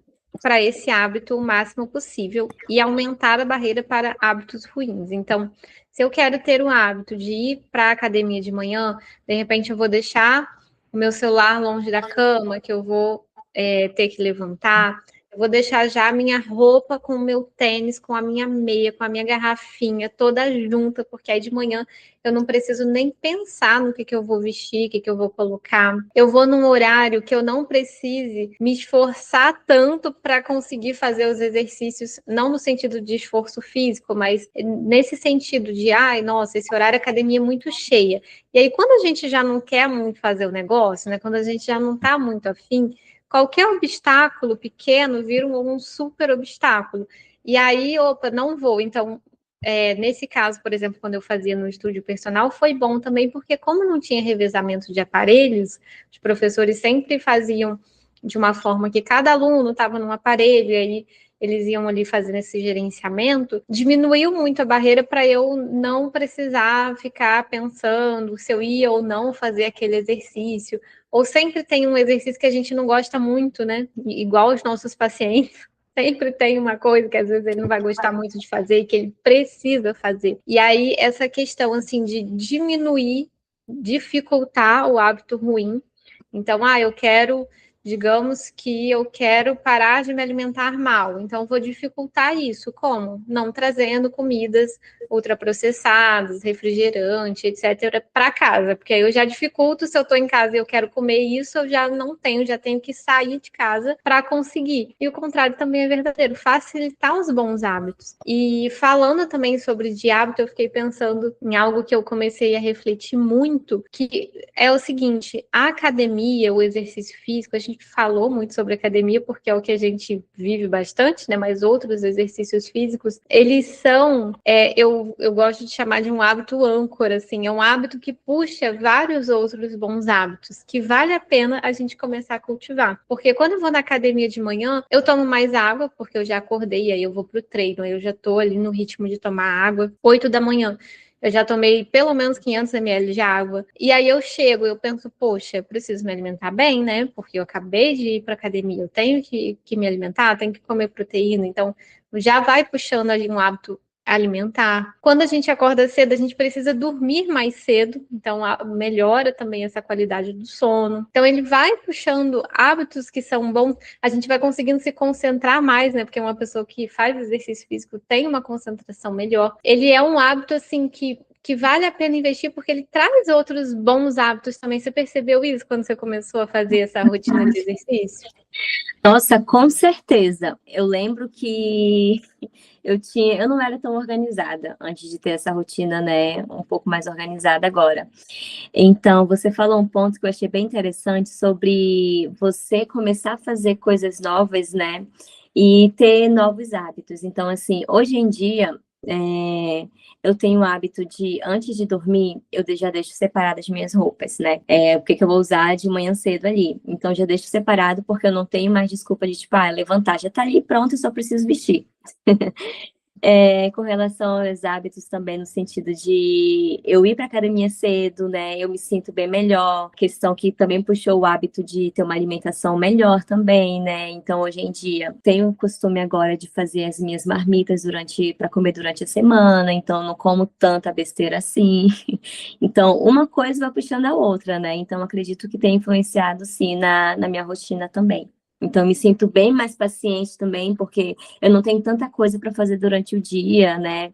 para esse hábito o máximo possível e aumentar a barreira para hábitos ruins. Então, se eu quero ter o hábito de ir para a academia de manhã, de repente eu vou deixar o meu celular longe da cama, que eu vou ter que levantar. Eu vou deixar já a minha roupa com o meu tênis, com a minha meia, com a minha garrafinha, toda junta, porque aí de manhã eu não preciso nem pensar no que eu vou vestir, o que eu vou colocar. Eu vou num horário que eu não precise me esforçar tanto para conseguir fazer os exercícios, não no sentido de esforço físico, mas nesse sentido de, ai, nossa, esse horário a academia é muito cheia. E aí, quando a gente já não quer muito fazer o negócio, né? Quando a gente já não está muito afim, qualquer obstáculo pequeno vira um super obstáculo. E aí, opa, não vou. Então, nesse caso, por exemplo, quando eu fazia no estúdio personal, foi bom também, porque como não tinha revezamento de aparelhos, os professores sempre faziam de uma forma que cada aluno estava num aparelho, e aí eles iam ali fazendo esse gerenciamento, diminuiu muito a barreira para eu não precisar ficar pensando se eu ia ou não fazer aquele exercício, ou sempre tem um exercício que a gente não gosta muito, né? Igual os nossos pacientes. Sempre tem uma coisa que às vezes ele não vai gostar muito de fazer e que ele precisa fazer. E aí, essa questão assim de diminuir, dificultar o hábito ruim. Então, eu quero, digamos que eu quero parar de me alimentar mal. Então, vou dificultar isso. Como? Não trazendo comidas ultraprocessadas, refrigerante, etc., para casa, porque aí eu já dificulto. Se eu estou em casa e eu quero comer isso, eu já tenho que sair de casa para conseguir. E o contrário também é verdadeiro, facilitar os bons hábitos. E falando também sobre de hábito, eu fiquei pensando em algo que eu comecei a refletir muito, que é o seguinte: a academia, o exercício físico, a gente falou muito sobre academia porque é o que a gente vive bastante, né? Mas outros exercícios físicos, eles são, eu gosto de chamar de um hábito âncora, assim, é um hábito que puxa vários outros bons hábitos, que vale a pena a gente começar a cultivar. Porque quando eu vou na academia de manhã, eu tomo mais água, porque eu já acordei, aí eu vou pro treino, aí eu já tô ali no ritmo de tomar água, 8 da manhã. Eu já tomei pelo menos 500 ml de água. E aí eu chego, eu penso, poxa, eu preciso me alimentar bem, né? Porque eu acabei de ir para academia, eu tenho que me alimentar, tenho que comer proteína. Então, já vai puxando ali um hábito alimentar. Quando a gente acorda cedo, a gente precisa dormir mais cedo, então melhora também essa qualidade do sono. Então ele vai puxando hábitos que são bons, a gente vai conseguindo se concentrar mais, né? Porque uma pessoa que faz exercício físico tem uma concentração melhor. Ele é um hábito assim que vale a pena investir porque ele traz outros bons hábitos também. Você percebeu isso quando você começou a fazer essa rotina de exercício? Nossa, com certeza. Eu lembro que eu não era tão organizada antes de ter essa rotina, né, um pouco mais organizada agora. Então, você falou um ponto que eu achei bem interessante sobre você começar a fazer coisas novas, né, e ter novos hábitos. Então, assim, hoje em dia, eu tenho o hábito de, antes de dormir, eu já deixo separadas as minhas roupas, né? O que eu vou usar de manhã cedo ali. Então, já deixo separado porque eu não tenho mais desculpa de, tipo, levantar, já tá ali pronto, eu só preciso vestir. Com relação aos hábitos também, no sentido de eu ir para academia cedo, né? Eu me sinto bem melhor. Questão que também puxou o hábito de ter uma alimentação melhor também, né? Então, hoje em dia, tenho o costume agora de fazer as minhas marmitas para comer durante a semana, então não como tanta besteira assim. Então, uma coisa vai puxando a outra, né? Então, acredito que tem influenciado, sim, na minha rotina também. Então, eu me sinto bem mais paciente também, porque eu não tenho tanta coisa para fazer durante o dia, né?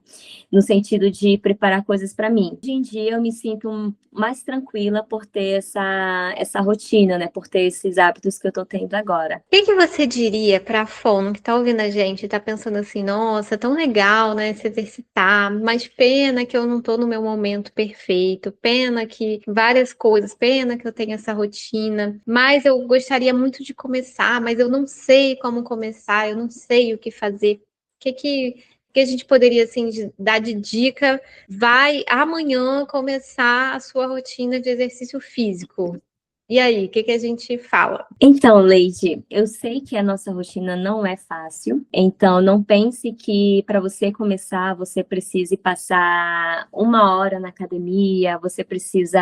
No sentido de preparar coisas para mim. Hoje em dia, eu me sinto mais tranquila por ter essa rotina, né? Por ter esses hábitos que eu estou tendo agora. O que você diria para a fono que está ouvindo a gente, está pensando assim, nossa, tão legal, né, se exercitar, mas pena que eu não estou no meu momento perfeito, pena que várias coisas, pena que eu tenho essa rotina, mas eu gostaria muito de começar, mas eu não sei como começar, eu não sei o que fazer. O que a gente poderia assim dar de dica? Vai amanhã começar a sua rotina de exercício físico. E aí, o que a gente fala? Então, Leide, eu sei que a nossa rotina não é fácil, então não pense que para você começar você precise passar 1 hora na academia, você precisa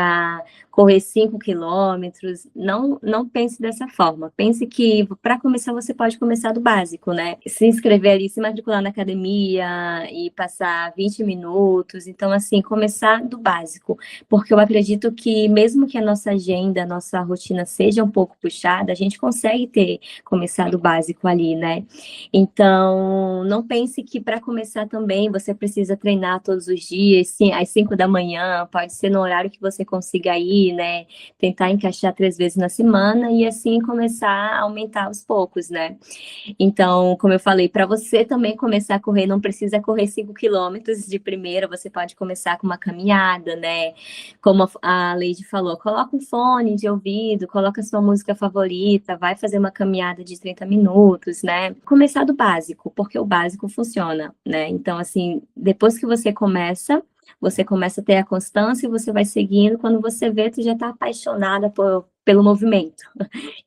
correr 5 km. Não pense dessa forma. Pense que para começar você pode começar do básico, né? Se inscrever ali, se matricular na academia e passar 20 minutos. Então, assim, começar do básico, porque eu acredito que mesmo que a nossa agenda, a nossa rotina seja um pouco puxada, a gente consegue começar do básico ali, né? Então, não pense que para começar também você precisa treinar todos os dias, sim, às 5 da manhã, pode ser no horário que você consiga ir, né? Tentar encaixar 3 vezes na semana e assim começar a aumentar aos poucos, né? Então, como eu falei, para você também começar a correr, não precisa correr 5 km de primeira, você pode começar com uma caminhada, né? Como a Leide falou, coloca um fone de ouvido, coloca a sua música favorita, vai fazer uma caminhada de 30 minutos, né? Começar do básico, porque o básico funciona, né? Então, assim, depois que você começa a ter a constância e você vai seguindo, quando você vê, tu já está apaixonada pelo movimento,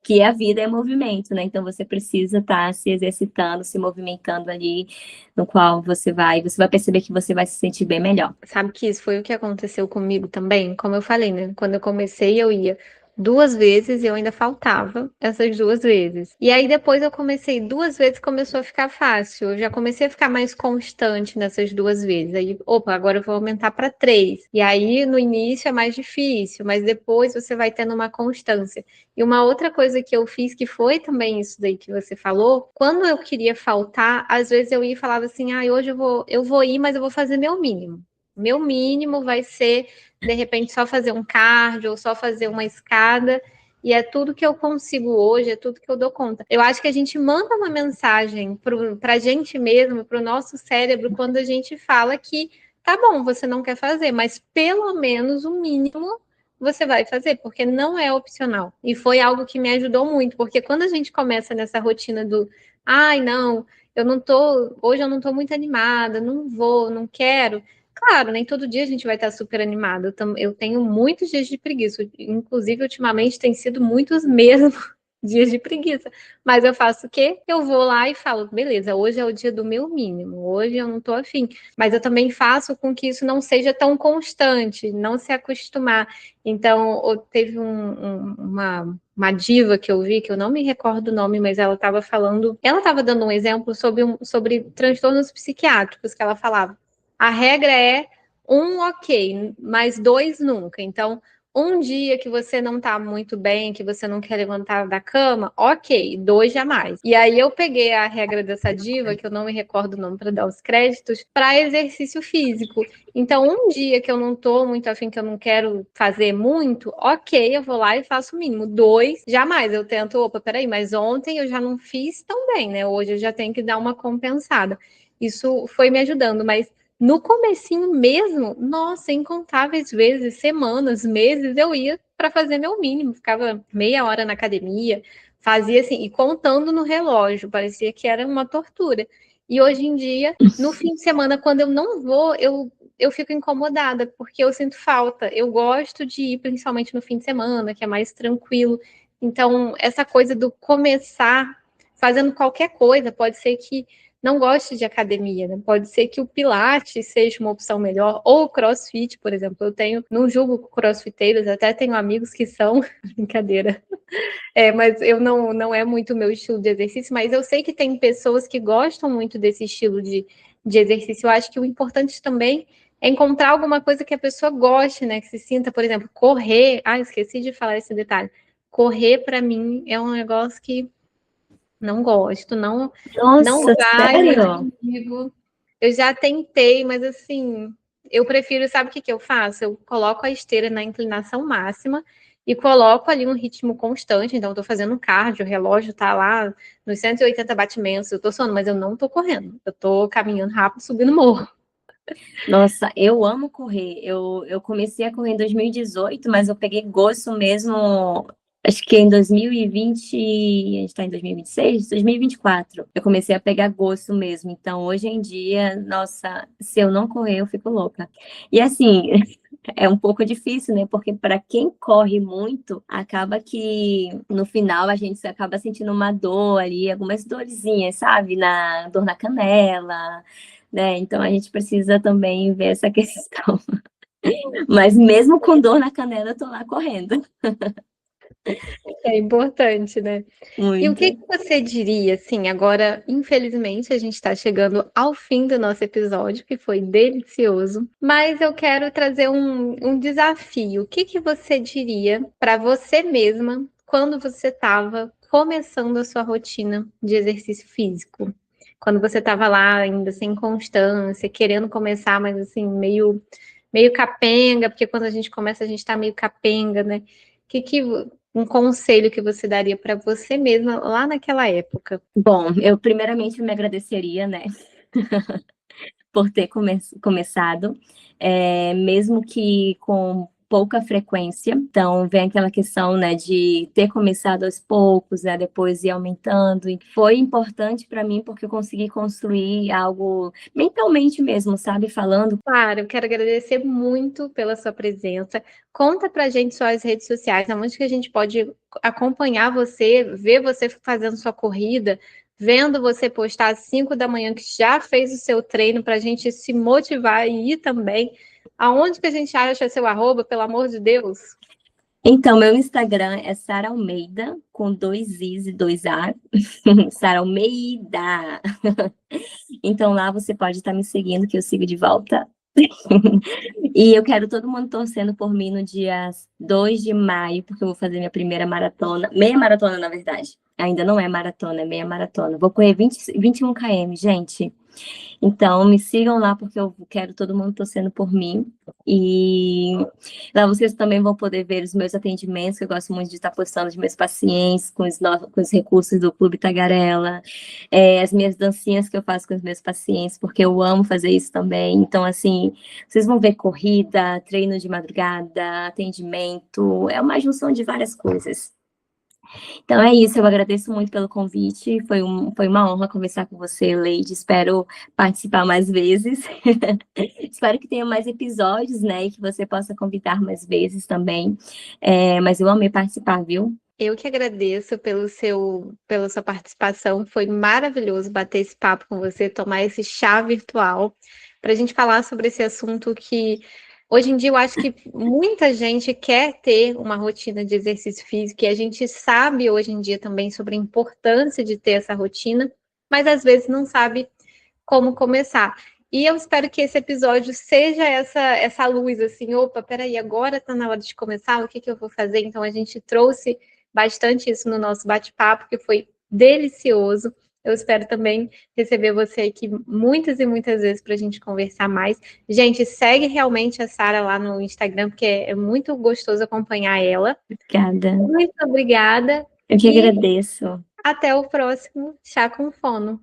que a vida é movimento, né? Então você precisa estar se exercitando, se movimentando ali, no qual você vai perceber que você vai se sentir bem melhor. Sabe que isso foi o que aconteceu comigo também? Como eu falei, né? Quando eu comecei, eu ia 2 vezes e eu ainda faltava essas 2 vezes. E aí depois eu comecei 2 vezes, começou a ficar fácil. Eu já comecei a ficar mais constante nessas 2 vezes. Aí, opa, agora eu vou aumentar para 3. E aí no início é mais difícil, mas depois você vai tendo uma constância. E uma outra coisa que eu fiz, que foi também isso daí que você falou, quando eu queria faltar, às vezes eu ia e falava assim, hoje eu vou ir, mas eu vou fazer meu mínimo. Meu mínimo vai ser, de repente, só fazer um cardio ou só fazer uma escada. E é tudo que eu consigo hoje, é tudo que eu dou conta. Eu acho que a gente manda uma mensagem para a gente mesmo, para o nosso cérebro, quando a gente fala que tá bom, você não quer fazer, mas pelo menos o mínimo você vai fazer, porque não é opcional. E foi algo que me ajudou muito, porque quando a gente começa nessa rotina do, não, hoje eu não tô muito animada, não vou, não quero. Claro, nem todo dia a gente vai estar super animado. Eu tenho muitos dias de preguiça, inclusive ultimamente tem sido muitos mesmo dias de preguiça. Mas eu faço o quê? Eu vou lá e falo, beleza, hoje é o dia do meu mínimo, hoje eu não tô afim. Mas eu também faço com que isso não seja tão constante, não se acostumar. Então, teve uma diva que eu vi, que eu não me recordo o nome, mas ela estava dando um exemplo sobre transtornos psiquiátricos que ela falava. A regra é 1 ok, mas 2 nunca. Então, um dia que você não tá muito bem, que você não quer levantar da cama, ok, 2 jamais. E aí eu peguei a regra dessa diva, que eu não me recordo o nome para dar os créditos, para exercício físico. Então, um dia que eu não tô muito afim, que eu não quero fazer muito, ok, eu vou lá e faço o mínimo. 2, jamais. Eu tento, opa, peraí, mas ontem eu já não fiz tão bem, né? Hoje eu já tenho que dar uma compensada. Isso foi me ajudando, mas no comecinho mesmo, nossa, incontáveis vezes, semanas, meses, eu ia para fazer meu mínimo, ficava meia hora na academia, fazia assim, e contando no relógio, parecia que era uma tortura. E hoje em dia, no fim de semana, quando eu não vou, eu fico incomodada, porque eu sinto falta. Eu gosto de ir, principalmente no fim de semana, que é mais tranquilo. Então, essa coisa do começar fazendo qualquer coisa, pode ser que não goste de academia, né? Pode ser que o Pilates seja uma opção melhor, ou o CrossFit, por exemplo. Eu tenho, não julgo crossfiteiros, até tenho amigos que são, brincadeira. Mas eu não é muito o meu estilo de exercício, mas eu sei que tem pessoas que gostam muito desse estilo de exercício. Eu acho que o importante também é encontrar alguma coisa que a pessoa goste, né? Que se sinta, por exemplo, correr. Ah, esqueci de falar esse detalhe. Correr, para mim, é um negócio que não gosto, não Nossa, vai muito sério? comigo. Eu já tentei, mas assim, eu prefiro, sabe o que que eu faço? Eu coloco a esteira na inclinação máxima e coloco ali um ritmo constante. Então, eu tô fazendo cardio, o relógio tá lá nos 180 batimentos, eu tô suando, mas eu não tô correndo. Eu tô caminhando rápido, subindo morro. Nossa, eu amo correr. Eu comecei a correr em 2018, mas eu peguei gosto mesmo, acho que em 2020, a gente está em 2026, 2024. Eu comecei a pegar gosto mesmo. Então, hoje em dia, nossa, se eu não correr, eu fico louca. E assim, é um pouco difícil, né? Porque para quem corre muito, acaba que no final a gente acaba sentindo uma dor ali, algumas dorzinhas, sabe? Dor na canela, né? Então a gente precisa também ver essa questão. Mas mesmo com dor na canela, eu tô lá correndo. É importante, né? E o que Muito. que você diria, assim, agora, infelizmente, a gente está chegando ao fim do nosso episódio, que foi delicioso, mas eu quero trazer um desafio. O que que você diria para você mesma quando você estava começando a sua rotina de exercício físico? Quando você estava lá ainda sem constância, querendo começar, mas assim, meio capenga, porque quando a gente começa, a gente está meio capenga, né? Que um conselho que você daria para você mesma lá naquela época? Bom, eu primeiramente me agradeceria, né, por ter começado, mesmo que com pouca frequência. Então, vem aquela questão, né, de ter começado aos poucos, né, depois ir aumentando. E foi importante para mim porque eu consegui construir algo mentalmente mesmo, sabe, falando. Claro, eu quero agradecer muito pela sua presença. Conta pra gente suas redes sociais, onde que a gente pode acompanhar você, ver você fazendo sua corrida, vendo você postar às 5 da manhã que já fez o seu treino para a gente se motivar e ir também. Aonde que a gente acha seu arroba, pelo amor de Deus? Então, meu Instagram é Sara Almeida, com 2 Is e 2 A. Sara Almeida. Então, lá você pode estar me seguindo, que eu sigo de volta. E eu quero todo mundo torcendo por mim no dia 2 de maio, porque eu vou fazer minha primeira maratona. Meia maratona, na verdade. Ainda não é maratona, é meia maratona. Vou correr 21 km, gente. Então, me sigam lá, porque eu quero todo mundo torcendo por mim. E lá vocês também vão poder ver os meus atendimentos, que eu gosto muito de estar postando de meus pacientes, com os recursos do Clube Tagarela, as minhas dancinhas que eu faço com os meus pacientes, porque eu amo fazer isso também. Então, assim, vocês vão ver corrida, treino de madrugada, atendimento, é uma junção de várias coisas. Então é isso, eu agradeço muito pelo convite. Foi uma honra conversar com você, Leide. Espero participar mais vezes. Espero que tenha mais episódios, né? E que você possa convidar mais vezes também. Mas eu amei participar, viu? Eu que agradeço pela sua participação. Foi maravilhoso bater esse papo com você, tomar esse chá virtual para a gente falar sobre esse assunto que hoje em dia eu acho que muita gente quer ter uma rotina de exercício físico e a gente sabe hoje em dia também sobre a importância de ter essa rotina, mas às vezes não sabe como começar. E eu espero que esse episódio seja essa luz, assim, opa, peraí, agora está na hora de começar, o que eu vou fazer? Então, a gente trouxe bastante isso no nosso bate-papo, que foi delicioso. Eu espero também receber você aqui muitas e muitas vezes para a gente conversar mais. Gente, segue realmente a Sara lá no Instagram, porque é muito gostoso acompanhar ela. Obrigada. Muito obrigada. Eu que E agradeço. até o próximo Chá com Fono.